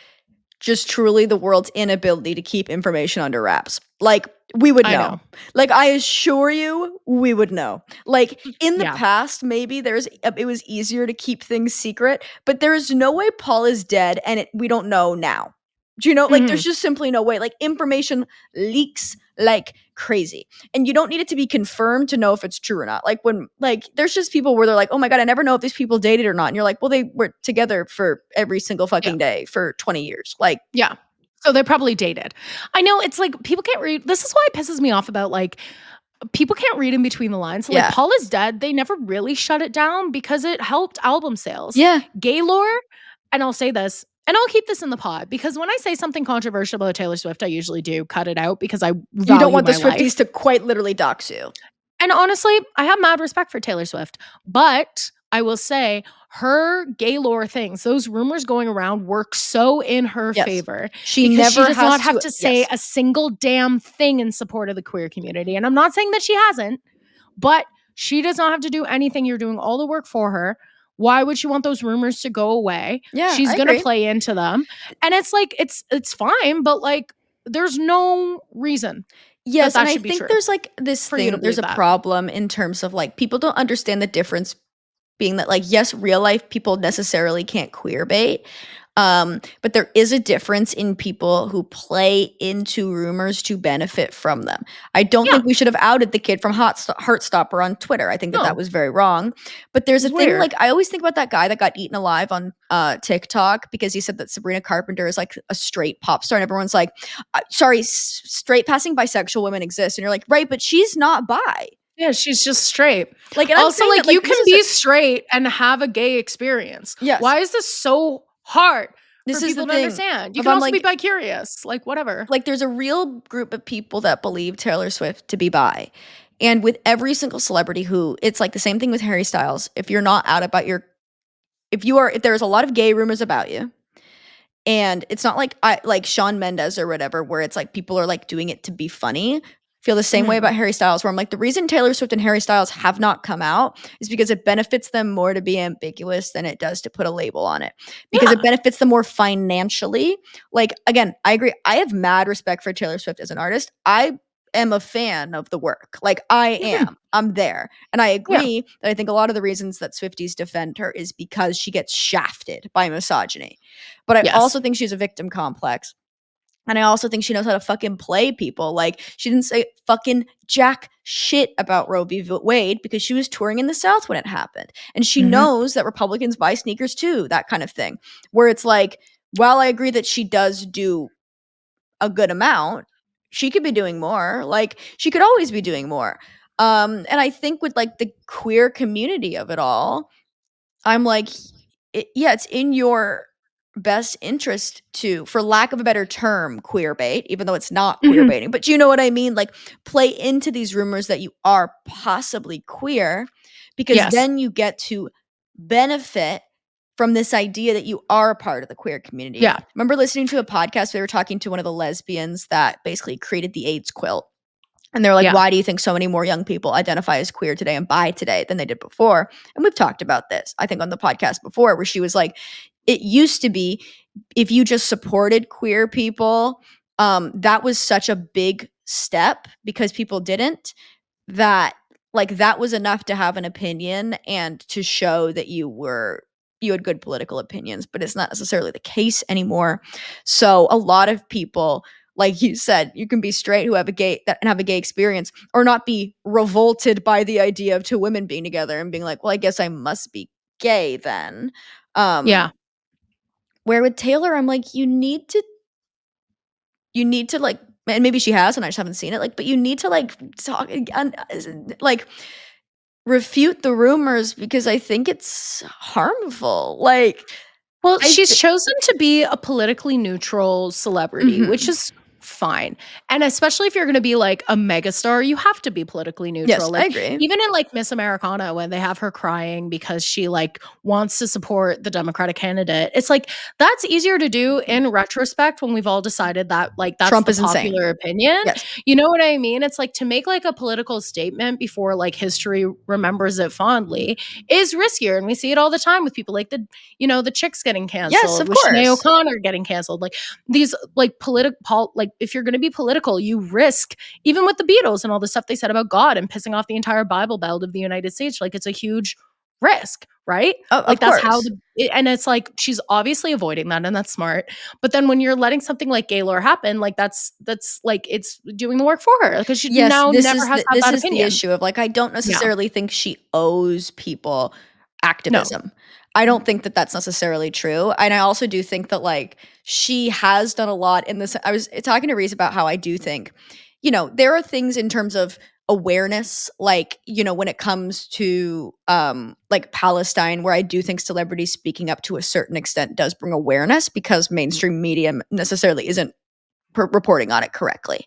A: just truly the world's inability to keep information under wraps. Like, we would know. Like, I assure you, we would know. Like, in the past, maybe it was easier to keep things secret, but there is no way Paul is dead and we don't know now. Do you know? Like, there's just simply no way. Like, information leaks like crazy, and you don't need it to be confirmed to know if it's true or not. Like, when, like, there's just people where they're like, oh my God, I never know if these people dated or not. And you're like, well, they were together for every single fucking day for 20 years. Like,
B: yeah. So they probably dated. I know, it's like, people can't read. This is why it pisses me off about, like, people can't read in between the lines. So, like, Paul is Dead, they never really shut it down because it helped album sales.
A: Yeah.
B: Gay lore, and I'll say this, and I'll keep this in the pod, because when I say something controversial about Taylor Swift, I usually do cut it out because I value
A: you don't want the Swifties
B: life
A: to quite literally dox you.
B: And honestly, I have mad respect for Taylor Swift, but I will say her gay lore things, those rumors going around, work so in her favor.
A: She does
B: not have to say a single damn thing in support of the queer community. And I'm not saying that she hasn't, but she does not have to do anything. You're doing all the work for her. Why would she want those rumors to go away?
A: Yeah,
B: She's
A: I
B: gonna
A: agree.
B: play into them. And it's like, it's fine, but like, there's no reason that
A: Yes, and
B: that
A: I
B: should be
A: think
B: true
A: there's, like, this
B: for you to
A: thing there's
B: believe
A: a
B: that.
A: problem in terms of, like, people don't understand the difference being that, like, yes, real life people necessarily can't queer bait, but there is a difference in people who play into rumors to benefit from them. I don't
B: Yeah,
A: think we should have outed the kid from Heartstopper on Twitter. I think that that
B: no,
A: was very wrong. But there's a
B: it's
A: thing,
B: weird.
A: like, I always think about that guy that got eaten alive on TikTok because he said that Sabrina Carpenter is like a straight pop star, and everyone's like, sorry, straight passing bisexual women exist, and you're like, right, but she's not bi.
B: Yeah, she's just straight.
A: Like, and I'm
B: Also,
A: saying that
B: like,
A: like
B: you
A: this
B: can
A: is a
B: be straight and have a gay experience.
A: yes.
B: Why is this so hard for
A: This is the
B: people to
A: thing.
B: understand? You
A: If
B: can
A: I'm
B: also be
A: like
B: bi-curious, like, whatever.
A: there's a real group of people that believe Taylor Swift to be bi. And with every single celebrity who it's like the same thing with Harry Styles. If you're not out about your if there's a lot of gay rumors about you, and it's not like I like Shawn Mendes or whatever, where it's like people are like doing it to be funny. Feel the same way
B: Mhm.
A: about Harry Styles, where I'm like, the reason Taylor Swift and Harry Styles have not come out is because it benefits them more to be ambiguous than it does to put a label on it. Because it
B: Yeah.
A: benefits them more financially. Like, again, I agree. I have mad respect for Taylor Swift as an artist. I am a fan of the work. Like, I
B: Mhm.
A: am. I'm there. And I
B: Yeah.
A: agree that I think a lot of the reasons that Swifties defend her is because she gets shafted by misogyny. But I
B: Yes.
A: also think she's a victim complex. And I also think she knows how to fucking play people. Like, she didn't say fucking jack shit about Roe v. Wade because she was touring in the South when it happened. And she
B: Mhm.
A: knows that Republicans buy sneakers too, that kind of thing. Where it's like, while I agree that she does do a good amount, she could be doing more. Like, she could always be doing more. And I think with like the queer community of it all, I'm like, yeah, it's in your best interest to, for lack of a better term, queer bait, even though it's not queer
B: Mhm.
A: baiting, but you know what I mean? Like, play into these rumors that you are possibly queer, because
B: Yes.
A: then you get to benefit from this idea that you are a part of the queer community.
B: Yeah.
A: Remember listening to a podcast, they were talking to one of the lesbians that basically created the AIDS quilt. And they're like,
B: Yeah.
A: why do you think so many more young people identify as queer today and bi today than they did before? And we've talked about this, I think, on the podcast before, where she was like, it used to be if you just supported queer people, that was such a big step because people didn't, that like that was enough to have an opinion and to show that you had good political opinions, but it's not necessarily the case anymore. So a lot of people, like you said, you can be straight who have a gay that and have a gay experience, or not be revolted by the idea of two women being together and being like, well, I guess I must be gay then. Um,
B: Yeah.
A: where with Taylor, I'm like, you need to like, and maybe she has, and I just haven't seen it. Like, but you need to like talk and like refute the rumors because I think it's harmful. Like,
B: Well,
A: I
B: she's
A: th-
B: chosen to be a politically neutral celebrity, which
A: mhm.
B: is fine. And especially if you're going to be like a megastar, you have to be politically neutral.
A: Yes, I
B: Like
A: agree.
B: even in like Miss Americana when they have her crying because she like wants to support the Democratic candidate. It's like that's easier to do in retrospect when we've all decided that like that's
A: Trump
B: the
A: is insane.
B: popular opinion.
A: Yes.
B: You know what I mean? It's like to make like a political statement before like history remembers it fondly is riskier and we see it all the time with people like the chicks getting
A: Yes,
B: canceled,
A: of
B: with Sinead
A: course.
B: O'Connor getting canceled. Like these like like if you're going to be political, you risk even with the Beatles and all the stuff they said about God and pissing off the entire Bible Belt of the United States. Like it's a huge risk, right?
A: Of
B: Like that's how
A: course.
B: and it's like she's obviously avoiding that and that's smart. But then when you're letting something like Gaylor happen, like that's like it's doing the work for her because she
A: Yes,
B: now never has to have
A: this
B: that
A: is the
B: opinion.
A: issue of like I don't
B: Yeah.
A: necessarily think she owes people
B: No.
A: activism. I don't think that that's necessarily true. And I also do think that like she has done a lot in this. I was talking to Reese about how I do think, there are things in terms of awareness, like, when it comes to like Palestine, where I do think celebrities speaking up to a certain extent does bring awareness because mainstream media necessarily isn't reporting on it correctly.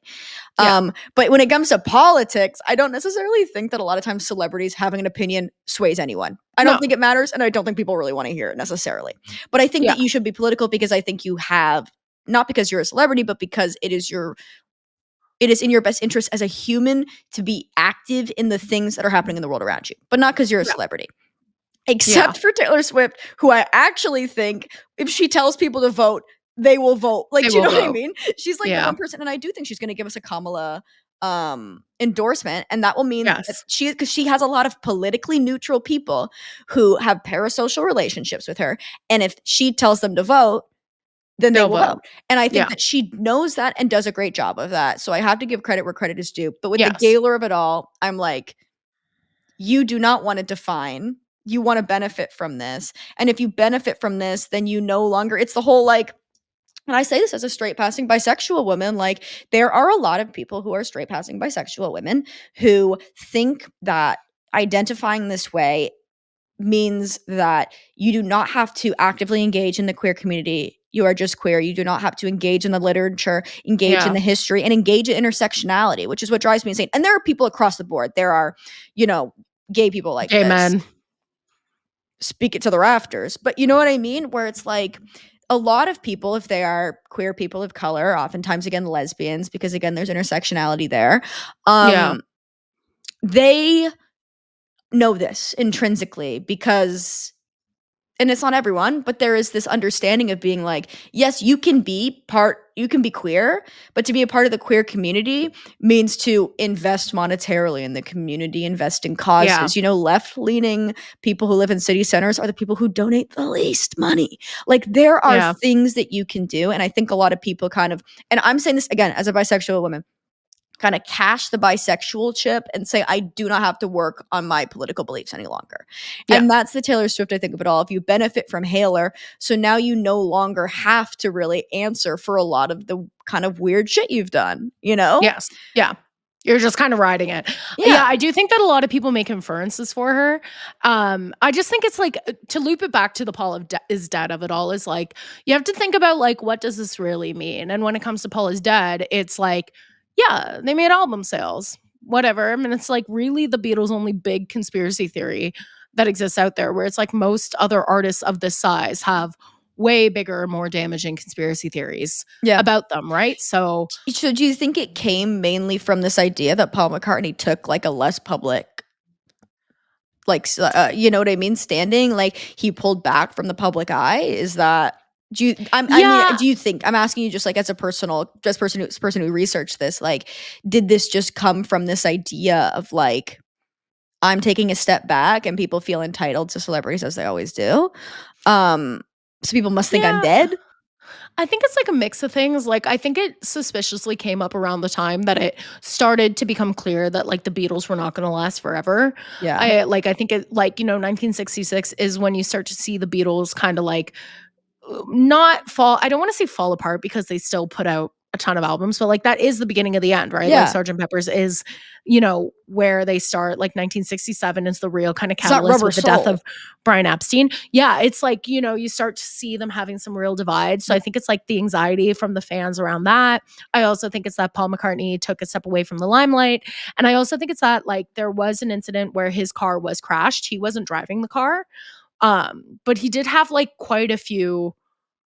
B: Yeah.
A: But when it comes to politics, I don't necessarily think that a lot of times celebrities having an opinion sways anyone. I don't
B: No.
A: think it matters, and I don't think people really want to hear it necessarily. But I think
B: Yeah.
A: that you should be political because I think you have, not because you're a celebrity, but because it is in your best interest as a human to be active in the things that are happening in the world around you, but not because you're a
B: Yeah.
A: celebrity.
B: Yeah.
A: except for Taylor Swift, who I actually think if she tells people to vote, they will vote. Like,
B: They
A: do you
B: will
A: know what I
B: vote.
A: mean? She's like the
B: Yeah.
A: one person, and I do think she's going to give us a Kamala endorsement, and that will mean that
B: Yes.
A: because she has a lot of politically neutral people who have parasocial relationships with her, and if she tells them to vote, then they
B: They'll
A: will vote.
B: vote.
A: And I think
B: Yeah.
A: that she knows that and does a great job of that. So I have to give credit where credit is due. But with the
B: Yes.
A: Gaylor of it all, I'm like, you do not want to define. You want to benefit from this. And if you benefit from this, then you no longer, it's the whole like, and I say this as a straight passing bisexual woman, like there are a lot of people who are straight passing bisexual women who think that identifying this way means that you do not have to actively engage in the queer community. You are just queer. You do not have to engage in the literature, engage in
B: Yeah.
A: the history, and engage in intersectionality, which is what drives me insane. And there are people across the board. There are, gay people like
B: Gay
A: this.
B: men.
A: Speak it to the rafters. But you know what I mean? Where it's like a lot of people, if they are queer people of color, oftentimes again lesbians, because again, there's intersectionality there.
B: Yeah.
A: They know this intrinsically because, and it's not everyone, but there is this understanding of being like, yes, you can be queer, but to be a part of the queer community means to invest monetarily in the community, invest in
B: Yeah.
A: causes. Left-leaning people who live in city centers are the people who donate the least money. Like there are
B: Yeah.
A: things that you can do. And I think a lot of people kind of, and I'm saying this again as a bisexual woman, kind of cash the bisexual chip and say, I do not have to work on my political beliefs any longer.
B: Yeah.
A: And that's the Taylor Swift, I think, of it all. If you benefit from Haler, so now you no longer have to really answer for a lot of the kind of weird shit you've done,
B: Yes. Yeah. You're just kind of riding it. Yeah,
A: Yeah.
B: I do think that a lot of people make inferences for her. I just think it's like to loop it back to the Paul is dead of it all is like you have to think about like what does this really mean? And when it comes to Paul is dead, it's like, yeah, they made album sales, whatever. I mean, it's like really the Beatles' only big conspiracy theory that exists out there, where it's like most other artists of this size have way bigger, more damaging conspiracy theories
A: Yeah.
B: about them, right? So
A: do you think it came mainly from this idea that Paul McCartney took like a less public, like, you know what I mean? Standing, like he pulled back from the public eye. Is that,
B: yeah,
A: do you think, I'm asking you just like as a person who researched this, like, did this just come from this idea of like, I'm taking a step back and people feel entitled to celebrities as they always do? So people must think I'm
B: yeah.
A: dead.
B: I think it's like a mix of things. Like, I think it suspiciously came up around the time that it started to become clear that like the Beatles were not going to last forever.
A: Yeah.
B: I think it like, 1966 is when you start to see the Beatles kind of like not fall. I don't want to say fall apart because they still put out a ton of albums, but like that is the beginning of the end, right?
A: Yeah.
B: Like Sgt. Pepper's is, where they start. Like 1967 is the real kind of
A: It's not
B: catalyst
A: Rubber
B: with the death
A: Soul.
B: of Brian Epstein. Yeah, it's like, you start to see them having some real divides. So I think it's like the anxiety from the fans around that. I also think it's that Paul McCartney took a step away from the limelight. And I also think it's that like there was an incident where his car was crashed. He wasn't driving the car. But he did have like quite a few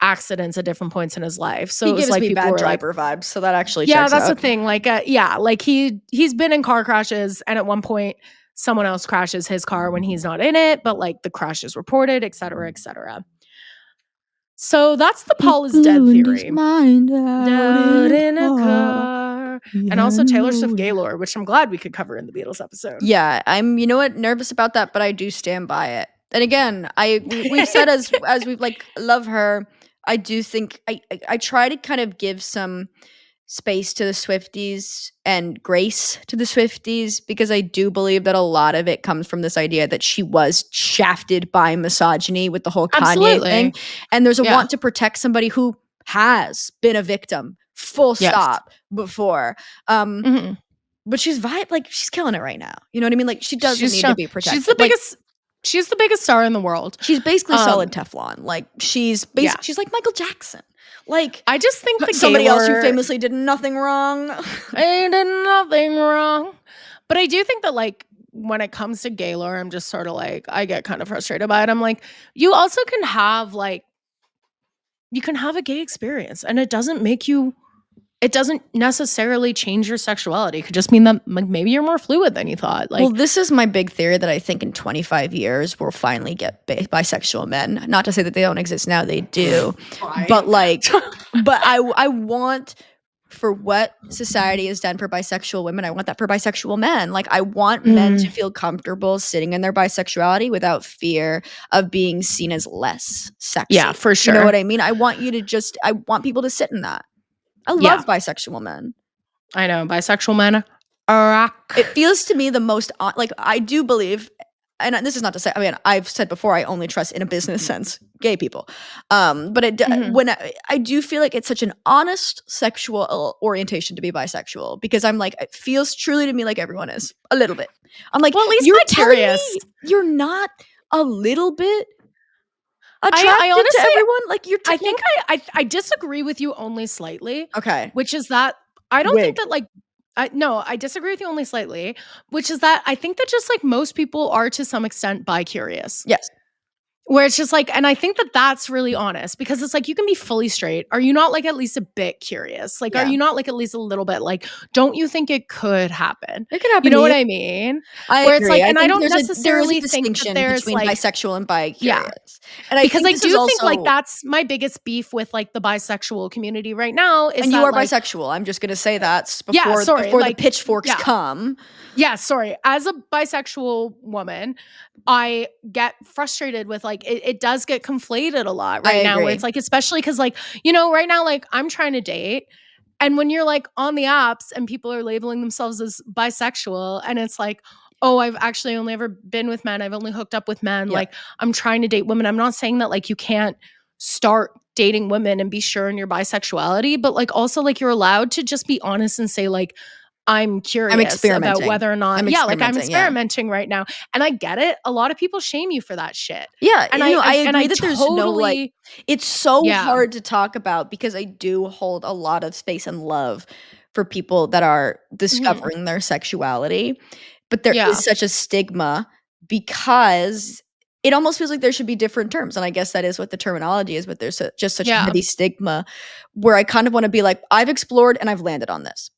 B: accidents at different points in his life. So
A: He
B: it was
A: gives
B: like
A: me
B: people
A: bad
B: were like,
A: driver vibes, so that actually
B: yeah,
A: checks
B: that's the
A: out.
B: thing. Like, like he's been in car crashes, and at one point someone else crashes his car when he's not in it, but like the crash is reported, et cetera, et cetera. So that's the Paul is dead theory.
A: Mind
B: Out in a car. And also Taylor Swift Gaylor, which I'm glad we could cover in the Beatles episode.
A: Yeah, I'm, nervous about that, but I do stand by it. And again, we've said as we've like love her. I do think I try to kind of give some space to the Swifties and grace to the Swifties, because I do believe that a lot of it comes from this idea that she was shafted by misogyny with the whole Kanye
B: Absolutely.
A: thing. And there's a
B: Yeah.
A: want to protect somebody who has been a victim, full
B: Yes.
A: stop, before.
B: Mhm.
A: But she's she's killing it right now. You know what I mean? Like she doesn't
B: She's
A: need
B: show-
A: to be protected.
B: She's the biggest. She's the biggest star in the world.
A: She's basically solid Teflon. Like she's
B: Yeah.
A: she's like Michael Jackson. Like
B: I just think the
A: somebody else who
B: Gaylor
A: famously did nothing wrong.
B: ain't did nothing wrong. But I do think that like when it comes to Gaylor, I'm just sort of like I get kind of frustrated by it. I'm like, you also can have like you can have a gay experience, and it doesn't make you it doesn't necessarily change your sexuality. It could just mean that like maybe you're more fluid than you thought. Like,
A: well, this is my big theory that I think in 25 years we'll finally get bisexual men. Not to say that they don't exist now, they do. But like, but I want for what society has done for bisexual women, I want that for bisexual men. Like, I want men to feel comfortable sitting in their bisexuality without fear of being seen as less sexy.
B: Yeah, for sure.
A: You know what I mean? I want people to sit in that. I love bisexual men.
B: I know, bisexual men rock.
A: It feels to me the most like, I do believe, and this is not to say, I mean, I've said before, I only trust in a business sense gay people. But when I do feel like it's such an honest sexual orientation to be bisexual, because I'm like, it feels truly to me like everyone is a little bit. I'm like, well, at least you're telling me you're not a little bit attracted
B: I honestly,
A: to everyone. Like,
B: I think I disagree with you only slightly.
A: Okay.
B: Which is that I don't think that like I disagree with you only slightly, which is that I think that just like most people are to some extent bi-curious.
A: Yes.
B: Where it's just like, and I think that that's really honest, because it's like, you can be fully straight. Are you not like at least a bit curious? Like, are you not like at least a little bit like, don't you think it could happen?
A: It could happen.
B: You know what I mean?
A: Where
B: it's like, and I don't necessarily
A: there's a
B: think
A: distinction
B: that there's
A: between
B: like
A: bisexual and bi-curious.
B: Yeah.
A: And
B: because I do think like that's my biggest beef with like the bisexual community right now is
A: and
B: that,
A: you are
B: like,
A: bisexual. I'm just gonna say that
B: before
A: the pitchforks come.
B: Yeah, sorry. As a bisexual woman, I get frustrated with like it does get conflated a lot right now, where it's like, especially because like, you know, right now, like I'm trying to date. And when you're like on the apps and people are labeling themselves as bisexual, and it's like, oh, I've actually only ever been with men. I've only hooked up with men. Yeah. Like, I'm trying to date women. I'm not saying that like you can't start dating women and be sure in your bisexuality, but like also like you're allowed to just be honest and say like, I'm curious about whether or not, I'm experimenting right now. And I get it. A lot of people shame you for that shit.
A: Yeah.
B: And
A: I agree that there's no like, it's so hard to talk about, because I do hold a lot of space and love for people that are discovering their sexuality. But there is such a stigma, because it almost feels like there should be different terms. And I guess that is what the terminology is, but there's just such a heavy stigma where I kind of want to be like, I've explored and I've landed on this.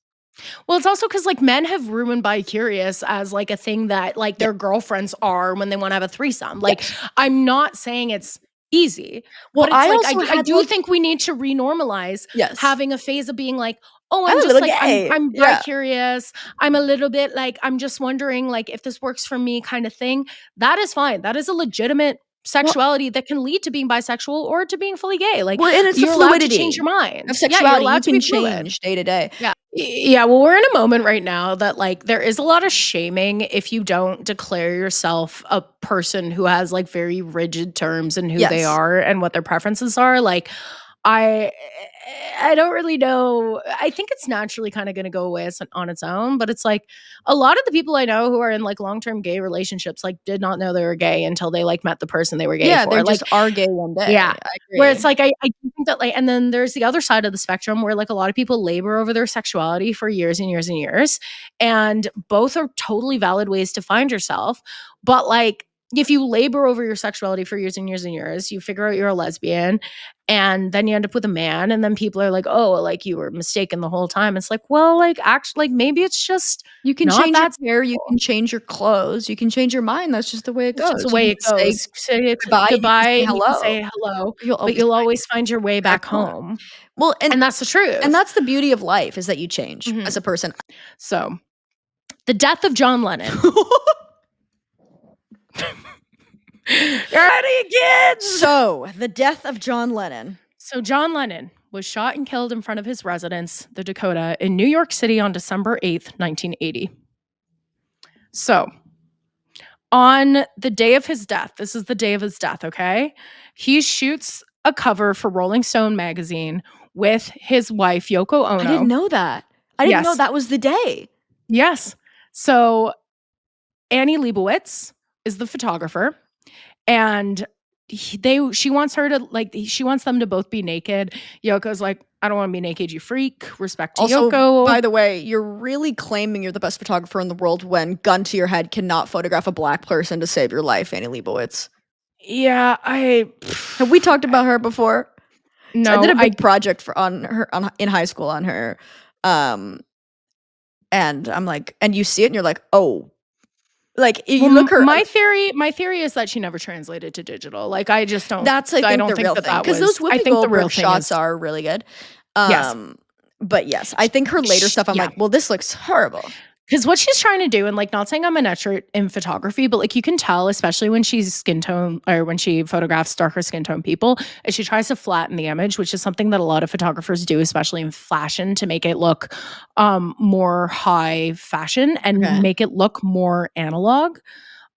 B: Well, it's also because like men have ruined bi-curious as like a thing that like their girlfriends are when they want to have a threesome. Like, I'm not saying it's easy.
A: Well,
B: but it's like, I do think we need to renormalize having a phase of being like, oh, I'm just like, I'm bi-curious. I'm a little bit like, I'm just wondering like if this works for me kind of thing. That is fine. That is a legitimate sexuality that can lead to being bisexual or to being fully gay. Like,
A: well, and it's
B: you're
A: the fluidity
B: allowed to change your mind
A: of sexuality. You can change day to day.
B: Yeah. Yeah, well, we're in a moment right now that like there is a lot of shaming if you don't declare yourself a person who has like very rigid terms in who they are and what their preferences are. Like, I don't really know. I think it's naturally kind of going to go away on its own, but it's like a lot of the people I know who are in like long-term gay relationships like did not know they were gay until they like met the person they were gay for.
A: Yeah, they
B: like,
A: just are gay one day.
B: Yeah,
A: I agree.
B: where it's like I think that like, and then there's the other side of the spectrum where like a lot of people labor over their sexuality for years and years and years, and both are totally valid ways to find yourself. But like, if you labor over your sexuality for years and years and years, you figure out you're a lesbian, and then you end up with a man, and then people are like, oh, like you were mistaken the whole time. It's like, well, like actually, like maybe it's just
A: you can change your hair, you can change your clothes, you can change your mind. That's just the way it goes.
B: It's just the way it goes. Say goodbye, you can say hello, but you'll always find your way back home.
A: Well,
B: and that's the truth.
A: And that's the beauty of life, is that you change as a person.
B: So, the death of John Lennon.
A: Ready, kids? So, the death of John Lennon.
B: So, John Lennon was shot and killed in front of his residence, the Dakota, in New York City on December 8th, 1980. So, on the day of his death, this is the day of his death, okay? He shoots a cover for Rolling Stone magazine with his wife, Yoko Ono.
A: I didn't know that. I didn't know that was the day.
B: Yes. So, Annie Leibovitz is the photographer. And she wants them to both be naked. Yoko's like, I don't want to be naked, you freak. Respect to Yoko.
A: By the way, you're really claiming you're the best photographer in the world when, gun to your head, cannot photograph a black person to save your life, Annie Leibovitz.
B: Yeah,
A: have we talked about her before? So I
B: No,
A: did a big project in high school on her, and I'm like, and you see it and you're like, "Oh." Like, you look her
B: my theory is that she never translated to digital. Like, I just don't
A: that's, I
B: I
A: think,
B: don't
A: the
B: think
A: real
B: that
A: thing
B: that
A: because those
B: was I
A: Whoopi
B: think the real
A: Goldberg
B: thing
A: shots
B: is
A: are really good.
B: yes.
A: But yes, I think her later stuff, I'm
B: Yeah.
A: like, "Well, this looks horrible."
B: Because what she's trying to do, and like not saying I'm an expert in photography, but like you can tell, especially when she's skin tone or when she photographs darker skin tone people, is she tries to flatten the image, which is something that a lot of photographers do, especially in fashion, to make it look more high fashion and
A: Okay.
B: make it look more analog.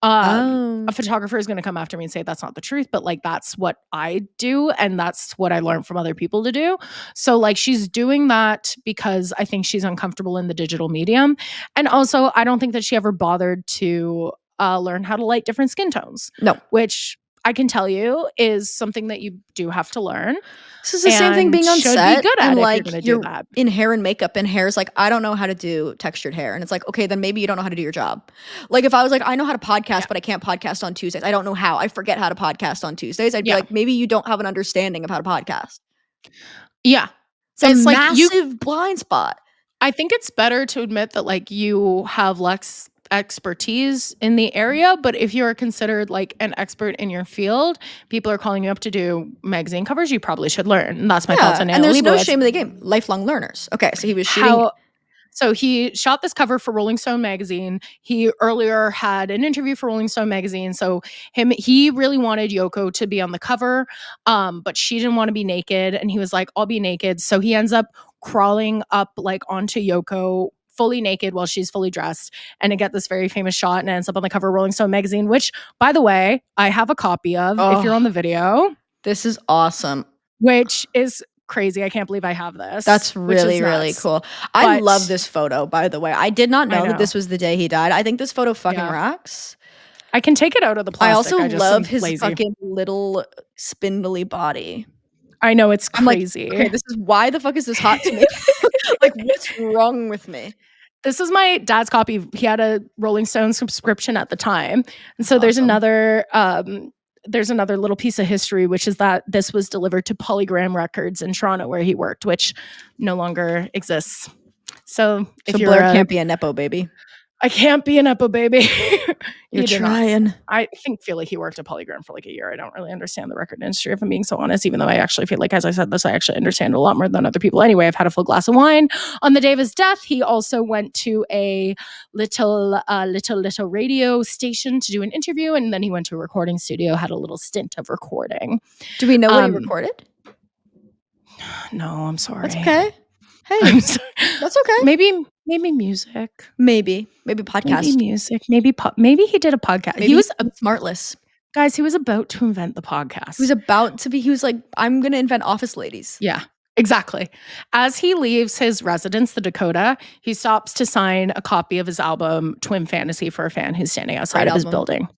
B: A
A: Oh.
B: photographer is going to come after me and say that's not the truth, but like that's what I do and that's what I learned from other people to do. So like she's doing that because I think she's uncomfortable in the digital medium, and also I don't think that she ever bothered to learn how to light different skin tones,
A: No.
B: which I can tell you is something that you do have to learn
A: This is the same thing
B: and
A: being on
B: should be
A: set
B: good
A: and,
B: at if you're
A: like,
B: going to do
A: you're
B: that.
A: in hair and makeup, and hair's like, "I don't know how to do textured hair," and it's like, "Okay, then maybe you don't know how to do your job." Like, if I was like, "I know how to podcast,
B: Yeah.
A: but I can't podcast on Tuesdays. I don't know how. I forget how to podcast on Tuesdays." I'd be
B: Yeah.
A: like, "Maybe you don't have an understanding of how to podcast."
B: Yeah.
A: It's a
B: It's like
A: massive blind spot.
B: I think it's better to admit that like you have less expertise in the area, but if you're considered like an expert in your field, people are calling you up to do magazine covers, you probably should learn. And that's my thoughts
A: Yeah,
B: on
A: and
B: Anna
A: there's no
B: Leibovitz.
A: shame in the game. Lifelong learners. Okay, so he was shooting.
B: How So he shot this cover for Rolling Stone magazine. He earlier had an interview for Rolling Stone magazine. So he really wanted Yoko to be on the cover, but she didn't want to be naked, and he was like, "I'll be naked." So he ends up crawling up like onto Yoko fully naked while she's fully dressed, and to get this very famous shot, and ends up on the cover of Rolling Stone magazine, which, by the way, I have a copy of. If you're on
A: Oh,
B: the video,
A: this is awesome.
B: which is crazy. I can't believe I have this.
A: That's
B: which is
A: really, really
B: nuts.
A: cool. I
B: But
A: love this photo, by the way. I did not
B: I
A: know that
B: know.
A: this was the day he died. I think this photo fucking
B: Yeah.
A: rocks.
B: I can take it out of the
A: I
B: plastic.
A: also
B: I just
A: love
B: am
A: his
B: lazy.
A: fucking little spindly body.
B: I know it's
A: I'm like,
B: crazy.
A: "Okay, this is why the fuck is this hot to me?" Like, what's wrong with me?
B: This is my dad's copy. He had a Rolling Stone subscription at the time. And so
A: Awesome.
B: there's another little piece of history, which is that this was delivered to Polygram Records in Toronto where he worked, which no longer exists. So if
A: So
B: you're
A: Blair can't be a nepo baby.
B: I can't be an Epo baby.
A: You're
B: He did not.
A: trying.
B: I feel like he worked at Polygram for like a year. I don't really understand the record industry, if I'm being so honest, even though I actually feel like, as I said this, I actually understand a lot more than other people. Anyway, I've had a full glass of wine. On the day of his death, he also went to a little radio station to do an interview, and then he went to a recording studio, had a little stint of recording.
A: Do we know what he recorded?
B: No, I'm sorry.
A: That's okay. Hey, that's okay.
B: Maybe music.
A: Maybe podcast.
B: Maybe music. Maybe he did a podcast.
A: Maybe
B: he was
A: Smartless.
B: Guys, he was about to invent the podcast.
A: He was like, "I'm gonna invent office ladies."
B: Yeah, exactly. As he leaves his residence, the Dakota, he stops to sign a copy of his album Twin Fantasy for a fan who's standing outside of his building.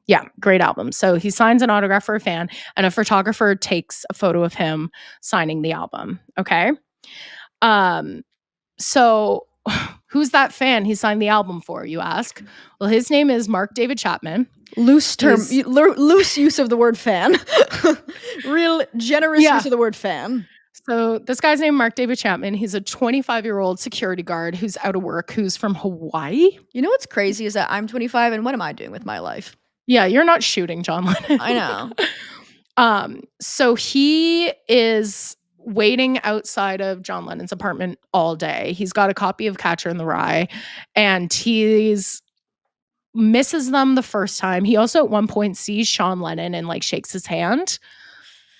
B: Yeah, great album. So he signs an autograph for a fan, and a photographer takes a photo of him signing the album. Okay. So who's that fan he signed the album for, you ask? Well, his name is Mark David Chapman.
A: Loose use of the word fan. Real generous use of the word fan.
B: So this guy's named Mark David Chapman. He's a 25-year-old security guard who's out of work, who's from Hawaii.
A: You know what's crazy is that I'm 25, and what am I doing with my life?
B: Yeah, you're not shooting John Lennon.
A: I know.
B: So he is waiting outside of John Lennon's apartment all day. He's got a copy of Catcher in the Rye, and he's misses them the first time. He also at one point sees Sean Lennon and like shakes his hand.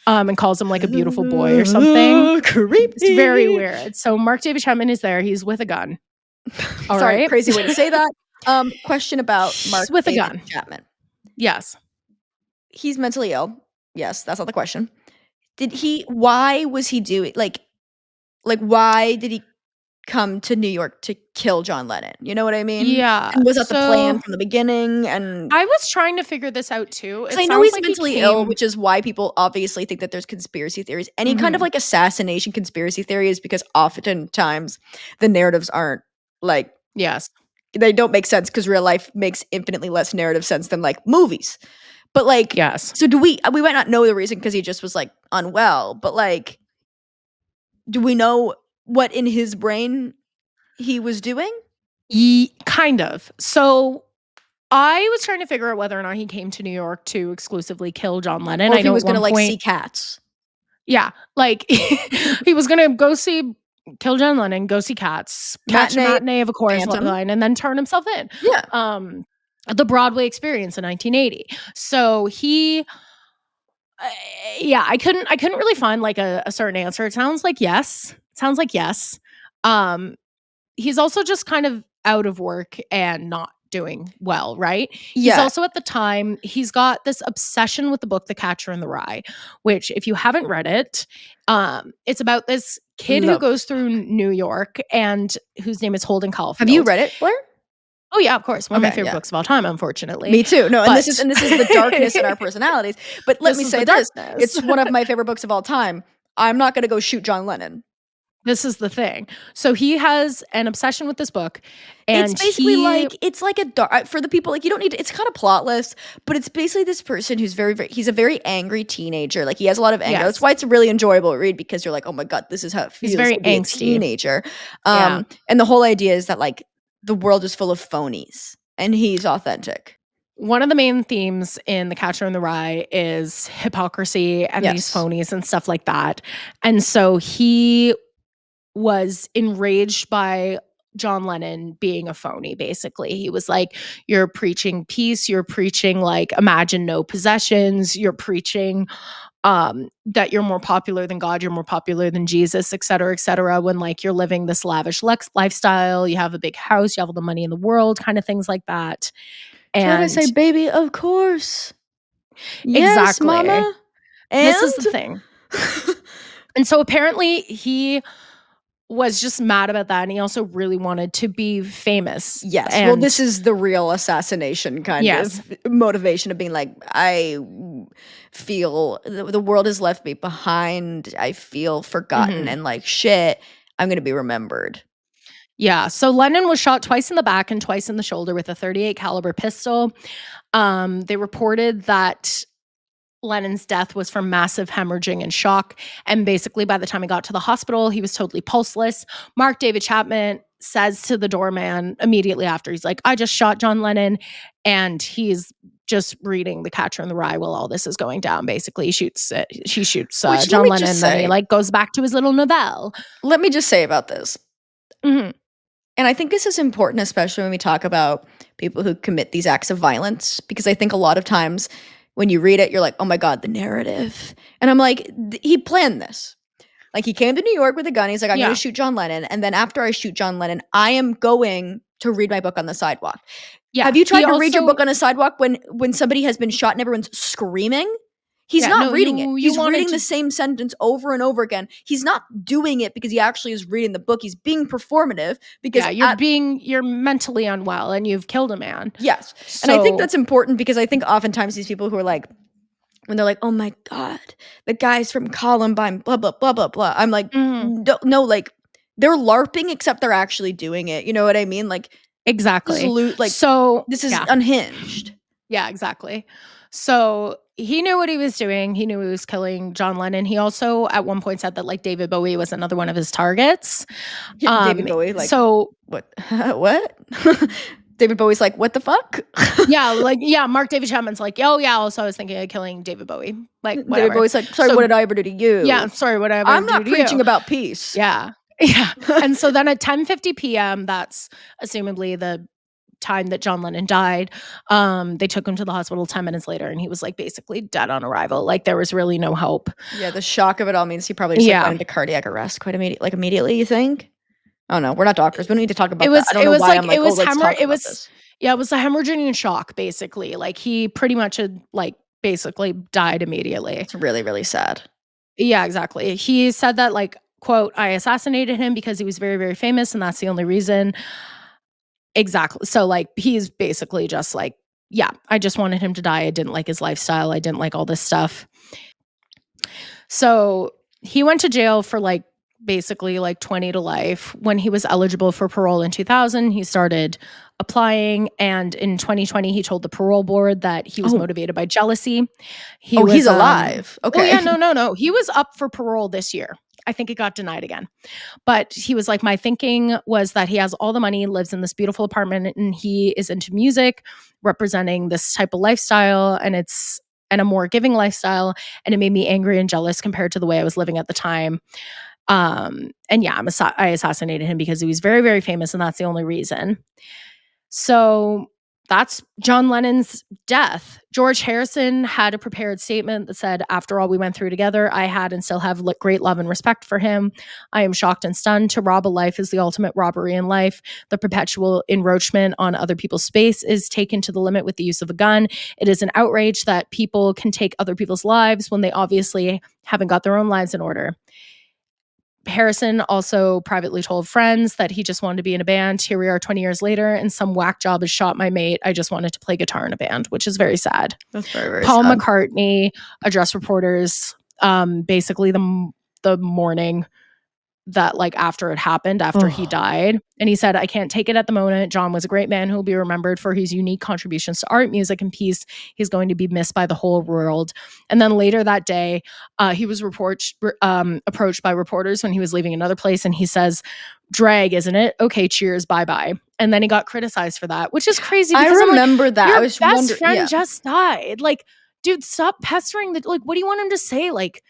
B: And calls him like a beautiful boy or something.
A: Creepy.
B: It's very weird. So Mark David Chapman is there. He's with a gun.
A: Sorry, crazy way to say that. Question about Mark
B: with
A: David
B: a gun.
A: Chapman.
B: Yes.
A: He's mentally ill. Yes, that's not the question. Why was he doing like why did he come to New York to kill John Lennon? You know what I mean?
B: Yeah.
A: And was that the plan from the beginning? And
B: I was trying to figure this out too.
A: I know he's mentally ill, which is why people obviously think that there's conspiracy theories. Any kind of like assassination conspiracy theory is because oftentimes the narratives aren't like they don't make sense because real life makes infinitely less narrative sense than like movies. But like,
B: yes.
A: So we might not know the reason because he just was like unwell, but like Do we know what in his brain he was doing?
B: Kind of. So I was trying to figure out whether or not he came to New York to exclusively kill John Lennon.
A: Or
B: I
A: if he
B: know at
A: was gonna,
B: one
A: like,
B: point,
A: see cats?
B: yeah, like he was gonna go see kill John Lennon, go see Cats, catch a
A: Matinee,
B: matinee of a chorus
A: Phantom?
B: line, and then turn himself in.
A: Yeah.
B: The Broadway experience in 1980. So he, uh, yeah, I couldn't really find like a certain answer. It sounds like yes. Sounds like yes. Um, he's also just kind of out of work and not doing well, right? He's
A: Yeah.
B: also at the time, he's got this obsession with the book The Catcher in the Rye, which if you haven't read it, it's about this kid who
A: Love
B: goes
A: this
B: through
A: book.
B: New York and whose name is Holden
A: Have you
B: Caulfield.
A: read it, Blair?
B: Oh yeah, of course. One of my
A: Okay,
B: favorite
A: yeah.
B: books of all time, unfortunately.
A: Me too. No, and this is
B: But
A: the darkness in our personalities. But let
B: this
A: me
B: is the
A: say this,
B: darkness.
A: it's one of my favorite books of all time. I'm not gonna go shoot John Lennon.
B: This is the thing. So he has an obsession with this book,
A: It's
B: and
A: basically
B: he
A: like it's like a dark for the people, like, you don't need to, it's kind of plotless, but it's basically this person who's he's a very angry teenager. Like, he has a lot of anger. That's
B: yes,
A: why it's a really enjoyable read, because you're like, "Oh my god, this is how it
B: he's
A: feels
B: very
A: to be a
B: angsty.
A: teenager."
B: Yeah.
A: And the whole idea is that, like, the world is full of phonies and he's authentic.
B: One of the main themes in The Catcher in the Rye is hypocrisy and these
A: Yes.
B: phonies and stuff like that. And so he was enraged by John Lennon being a phony, basically. He was like, "You're preaching peace, you're preaching like imagine no possessions, you're preaching that you're more popular than God, you're more popular than Jesus, et cetera, when like you're living this lavish lifestyle, you have a big house, you have all the money in the world, kind of things like that."
A: So what did I say?
B: And
A: Baby, of course. Yes,
B: exactly.
A: mama.
B: This is
A: And
B: the thing. And so apparently he was just mad about that, and he also really wanted to be famous.
A: yes. Well, this
B: And
A: is the real assassination kind
B: yes,
A: of motivation of being like, I feel the world has left me behind. I feel forgotten
B: mhm.
A: and like shit. I'm going to be remembered.
B: Yeah. So Lennon was shot twice in the back and twice in the shoulder with a 38 caliber pistol. They reported that Lennon's death was from massive hemorrhaging and shock. And basically, by the time he got to the hospital, he was totally pulseless. Mark David Chapman says to the doorman immediately after, he's like, "I just shot John Lennon." And he's just reading The Catcher in the Rye while all this is going down. Basically, she shoots
A: Which, let
B: John
A: me
B: Lennon,
A: just
B: and then he
A: say,
B: like goes back to his little novelle.
A: let me just say about this.
B: Mhm.
A: And I think this is important, especially when we talk about people who commit these acts of violence, because I think a lot of times when you read it, you're like, oh my God, the narrative. And I'm like, he planned this. Like, he came to New York with a gun. He's like, I'm going to
B: Yeah.
A: shoot John Lennon. And then after I shoot John Lennon, I am going to read my book on the sidewalk.
B: Yeah.
A: Have you
B: He
A: tried to read your
B: also,
A: book on a sidewalk when somebody has been shot and everyone's screaming? He's
B: yeah,
A: not
B: no,
A: reading it.
B: you
A: He's
B: wanted
A: reading the
B: to,
A: same sentence over and over again. He's not doing it because he actually is reading the book. He's being performative because
B: yeah,
A: at
B: you're mentally unwell and you've killed a man.
A: yes. And I think
B: So,
A: that's important because I think oftentimes these people who are like, when they're like, "Oh my god, the guys from Columbine, blah blah blah blah blah." I'm like,
B: mhm,
A: No, like, they're LARPing except they're actually doing it. You know what I mean? Like, this is
B: exactly.
A: like,
B: So,
A: this is
B: yeah.
A: unhinged.
B: Yeah, exactly. So he knew what he was doing. He knew he was killing John Lennon. He also at one point said that like David Bowie was another one of his targets.
A: David Bowie, like,
B: So
A: what? What? David Bowie's like, what the fuck?
B: yeah, like yeah, Mark David Chapman's like, oh yeah, also I was thinking of killing David Bowie. Like
A: David
B: whatever.
A: Bowie's like, sorry,
B: So
A: what did I ever do to
B: yeah,
A: you?
B: sorry, whatever I
A: I'm
B: do
A: not
B: to you.
A: preaching about peace.
B: Yeah. Yeah. And so then at 10:50 p.m., that's assumably the time that John Lennon died, they took him to the hospital 10 minutes later and he was like basically dead on arrival. Like there was really no hope.
A: Yeah, the shock of it all means he probably just like
B: Yeah.
A: went into cardiac arrest quite immediately, you think? Oh no, we're not doctors. We don't need to talk
B: It
A: about that.
B: was
A: I don't
B: it
A: know
B: was
A: why
B: like
A: I'm like, oh, let's talk
B: it
A: about
B: was
A: this.
B: yeah, it was a hemorrhaging and shock basically. Like he pretty much had like basically died immediately.
A: It's really, really sad.
B: Yeah, exactly. He said that like quote, "I assassinated him because he was very, very famous and that's the only reason." Exactly. So like he's basically just like, yeah, I just wanted him to die. I didn't like his lifestyle. I didn't like all this stuff. So he went to jail for like basically like 20 to life. When he was eligible for parole in 2000, he started applying. And in 2020, he told the parole board that he was
A: Oh,
B: motivated by jealousy. He
A: oh,
B: was,
A: he's alive.
B: oh
A: Okay.
B: yeah, no. He was up for parole this year. I think it got denied again. But he was like, my thinking was that he has all the money, lives in this beautiful apartment, and he is into music, representing this type of lifestyle, and a more giving lifestyle. And it made me angry and jealous compared to the way I was living at the time. And yeah, I assassinated him because he was very, very famous, and that's the only reason. So that's John Lennon's death. George Harrison had a prepared statement that said, after all we went through together, I had and still have great love and respect for him. I am shocked and stunned. To rob a life is the ultimate robbery in life. The perpetual encroachment on other people's space is taken to the limit with the use of a gun. It is an outrage that people can take other people's lives when they obviously haven't got their own lives in order. Harrison also privately told friends that he just wanted to be in a band. Here we are 20 years later, and some whack job has shot my mate. I just wanted to play guitar in a band, which is very sad.
A: That's very, very
B: Paul
A: sad.
B: McCartney addressed reporters basically the morning that, like, after it happened, after he died. And he said, I can't take it at the moment. John was a great man who will be remembered for his unique contributions to art, music, and peace. He's going to be missed by the whole world. And then later that day, he was approached by reporters when he was leaving another place. And he says, drag, isn't it? Okay, cheers, bye-bye. And then he got criticized for that, which is crazy.
A: I remember
B: like,
A: that.
B: Your
A: I was
B: best friend just died. Like, dude, stop pestering like, what do you want him to say? Like,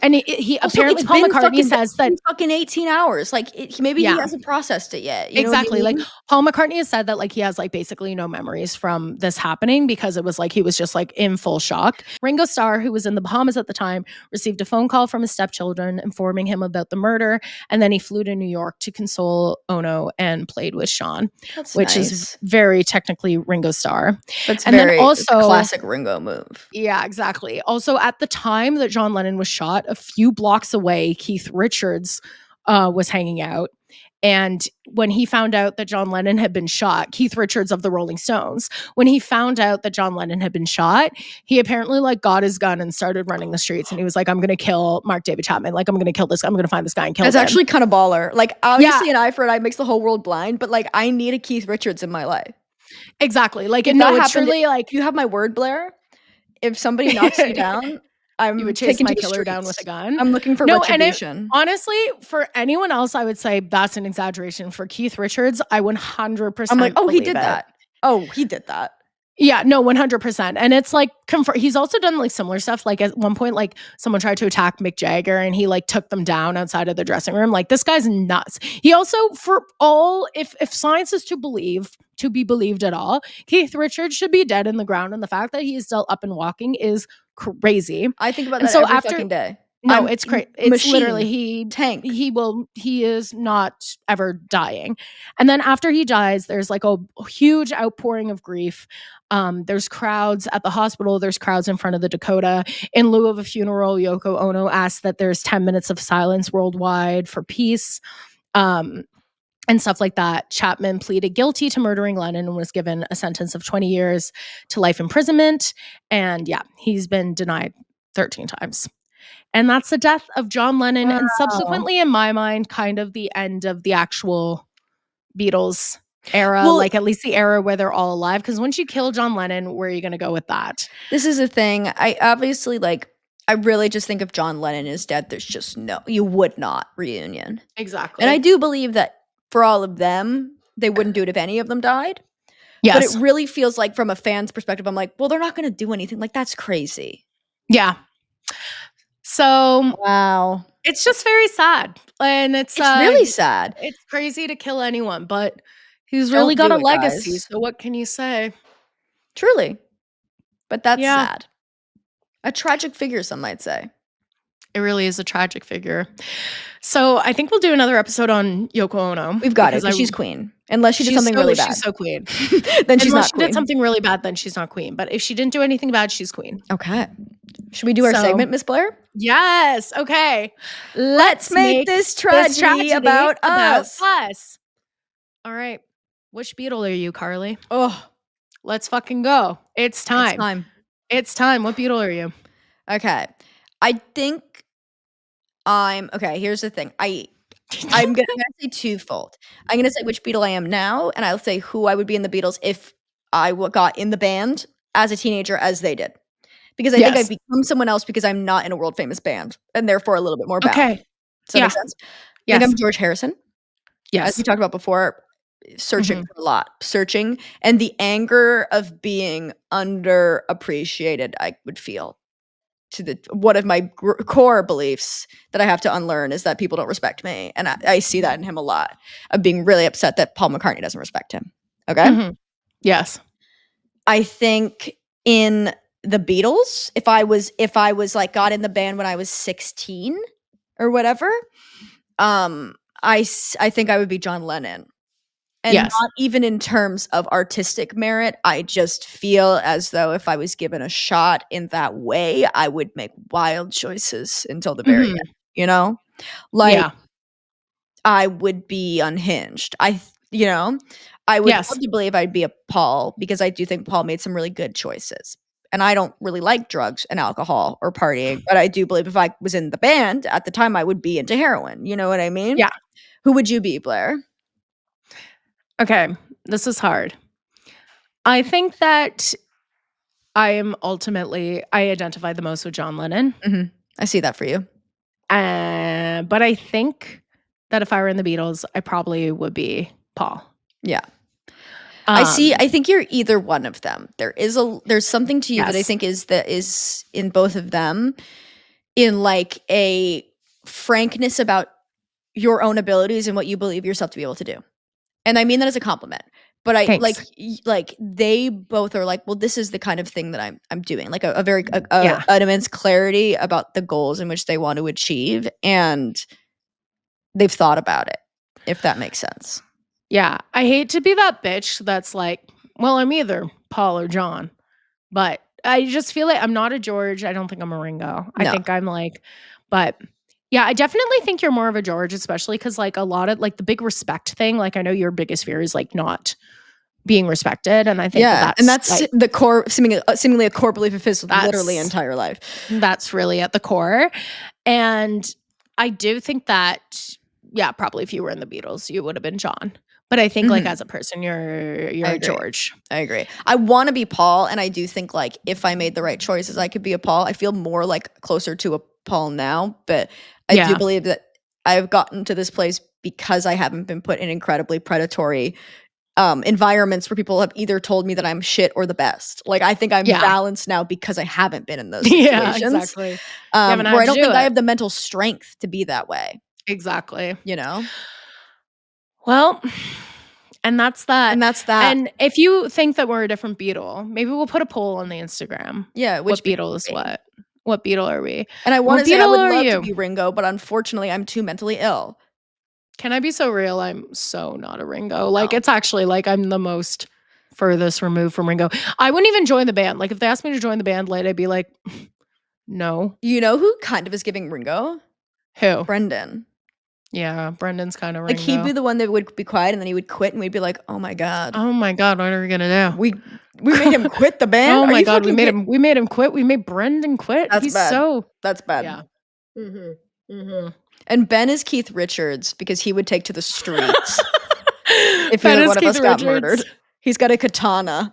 B: and he also, apparently Paul McCartney says that
A: fucking 18 hours. Like maybe he hasn't processed it yet. You
B: exactly.
A: know what I mean?
B: Like Paul McCartney has said that, like, he has like basically no memories from this happening because it was like he was just like in full shock. Ringo Starr, who was in the Bahamas at the time, received a phone call from his stepchildren informing him about the murder, and then he flew to New York to console Ono and played with Sean, which is very technically Ringo Starr.
A: That's very also classic Ringo move.
B: Yeah, exactly. Also, at the time that John Lennon was shot, a few blocks away, Keith Richards was hanging out. And when he found out that John Lennon had been shot, Keith Richards of the Rolling Stones, when he found out that John Lennon had been shot, he apparently like got his gun and started running the streets. And he was like, I'm going to kill Mark David Chapman. Like, I'm going to kill this. I'm going to find this guy and kill him.
A: That's actually kind of baller. Like, obviously an eye for an eye makes the whole world blind, but like, I need a Keith Richards in my life.
B: Exactly. Like, no, it's truly like,
A: you have my word, Blair. If somebody knocks you down,
B: you would chase my killer down with a gun.
A: I'm looking for retribution.
B: And honestly, for anyone else, I would say that's an exaggeration. For Keith Richards, I 100%.
A: I'm like, oh, he did that. Oh, he did that.
B: Yeah, no, 100%. And it's like, he's also done like similar stuff. Like at one point, like someone tried to attack Mick Jagger and he like took them down outside of the dressing room. Like, this guy's nuts. He also, if science is to be believed at all, Keith Richards should be dead in the ground. And the fact that he is still up and walking is crazy.
A: I think about that every fucking day.
B: No, it's crazy. It's literally he is not ever dying. And then after he dies, there's like a huge outpouring of grief. There's crowds at the hospital. There's crowds in front of the Dakota. In lieu of a funeral, Yoko Ono asked that there's 10 minutes of silence worldwide for peace. And stuff like that. Chapman pleaded guilty to murdering Lennon and was given a sentence of 20 years to life imprisonment. And yeah, he's been denied 13 times. And that's the death of John Lennon. Wow. And subsequently, in my mind, kind of the end of the actual Beatles era, like at least the era where they're all alive. Because once you kill John Lennon, where are you going to go with that?
A: This is the thing. I obviously I really just think if John Lennon is dead, there's just you would not reunion.
B: Exactly.
A: And I do believe that for all of them, they wouldn't do it if any of them died.
B: Yes.
A: But it really feels like from a fan's perspective, I'm like, well, they're not going to do anything. Like, that's crazy.
B: Yeah. So
A: wow,
B: it's just very sad, and it's
A: really sad.
B: It's crazy to kill anyone, but he's really got a legacy. Guys. So what can you say?
A: Truly, but that's sad. A tragic figure, some might say.
B: It really is a tragic figure. So I think we'll do another episode on Yoko Ono.
A: We've got it. Because she's queen. Unless she did something really bad.
B: She's so queen.
A: Then she's not queen.
B: Unless she did something really bad, then she's not queen. But if she didn't do anything bad, she's queen.
A: Okay. Should we do our segment, Miss Blair?
B: Yes. Okay.
A: Let's make this tragedy about us.
B: All right. Which Beatle are you, Carly?
A: Oh,
B: let's fucking go. It's time. It's time. What Beatle are you?
A: Okay. I think okay, here's the thing. I'm gonna say twofold. I'm gonna say which Beatle I am now, and I'll say who I would be in the Beatles if I got in the band as a teenager as they did. Because I think I've become someone else because I'm not in a world famous band, and therefore a little bit more bound.
B: Okay.
A: Does that make sense? I think I'm George Harrison. As we talked about before, searching for a lot. Searching, and the anger of being underappreciated, I would feel. One of my core beliefs that I have to unlearn is that people don't respect me. And I see that in him a lot. Of being really upset that Paul McCartney doesn't respect him. Okay?
B: Yes. I
A: think in the Beatles, if I was like got in the band when I was 16 or whatever, I think I would be John Lennon. And not even in terms of artistic merit. I just feel as though if I was given a shot in that way, I would make wild choices until the very end, you know? Like, I would be unhinged. I would love to believe I'd be a Paul, because I do think Paul made some really good choices. And I don't really like drugs and alcohol or partying, but I do believe if I was in the band at the time, I would be into heroin. You know what I mean?
B: Yeah.
A: Who would you be, Blair?
B: Okay, this is hard. I think that I identify the most with John Lennon.
A: I see that for you.
B: But I think that if I were in the Beatles, I probably would be Paul.
A: Yeah. I think you're either one of them. There's something to you that I think is in both of them, in like a frankness about your own abilities and what you believe yourself to be able to do. And I mean that as a compliment. But I like they both are like, well, this is the kind of thing that I'm doing. Like a very an immense clarity about the goals in which they want to achieve, and they've thought about it, if that makes sense.
B: Yeah, I hate to be that bitch that's like, well, I'm either Paul or John, but I just feel like I'm not a George. I don't think I'm a Ringo. I think I'm like, but yeah, I definitely think you're more of a George, especially because like a lot of like the big respect thing. Like I know your biggest fear is like not being respected, and I think that's
A: like, the core, seemingly a core belief of his literally entire life.
B: That's really at the core, and I do think that probably if you were in the Beatles, you would have been John. But I think like as a person, you're a George.
A: I agree. I want to be Paul, and I do think like if I made the right choices, I could be a Paul. I feel more like closer to a Paul now, but I do believe that I've gotten to this place because I haven't been put in incredibly predatory environments where people have either told me that I'm shit or the best. Like I think I'm balanced now because I haven't been in those situations.
B: Yeah, exactly.
A: Where I don't think I have the mental strength to be that way.
B: Exactly.
A: You know?
B: Well, and that's that.
A: And
B: if you think that we're a different Beatle, maybe we'll put a poll on the Instagram.
A: Yeah,
B: which Beatle is what? What Beatle are we?
A: And I want to say I would love to be Ringo, but unfortunately I'm too mentally ill.
B: Can I be so real? I'm so not a Ringo. Like it's actually like I'm the most furthest removed from Ringo. I wouldn't even join the band. Like if they asked me to join the band late, I'd be like, no.
A: You know who kind of is giving Ringo?
B: Who?
A: Brendan.
B: Yeah, Brendan's kind of Ringo.
A: Like he'd be the one that would be quiet, and then he would quit, and we'd be like, "Oh my god,
B: what are we gonna do?
A: We made him quit the band.
B: Oh my god, we made him quit. We made Brendan quit.
A: That's bad. That's bad.
B: Yeah.
A: And Ben is Keith Richards because he would take to the streets if either one of us got murdered. He's got a katana,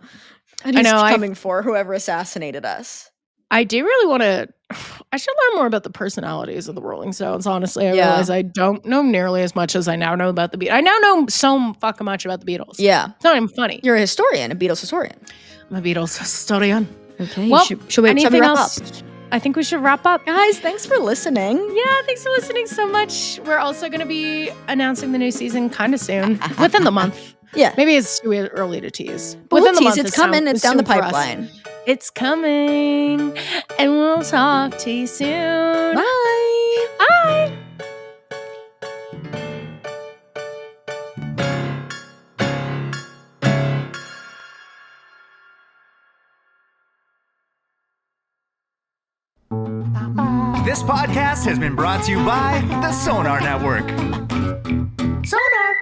A: and he's coming for whoever assassinated us.
B: I do really want to. I should learn more about the personalities of the Rolling Stones. Honestly, I realize I don't know nearly as much as I now know about the Beatles. I now know so fucking much about the Beatles.
A: Yeah,
B: it's not even funny.
A: You're a historian, a Beatles historian.
B: I'm a Beatles historian.
A: Okay. Well, should we wrap up?
B: I think we should wrap up.
A: Guys, thanks for listening.
B: Yeah, thanks for listening so much. We're also going to be announcing the new season kind of soon, within the month.
A: Yeah.
B: Maybe it's too early to tease.
A: Within the month, it's coming. It's down the pipeline.
B: It's coming. And we'll talk to you soon.
A: Bye.
B: Bye.
C: This podcast has been brought to you by the Sonar Network. Sonar!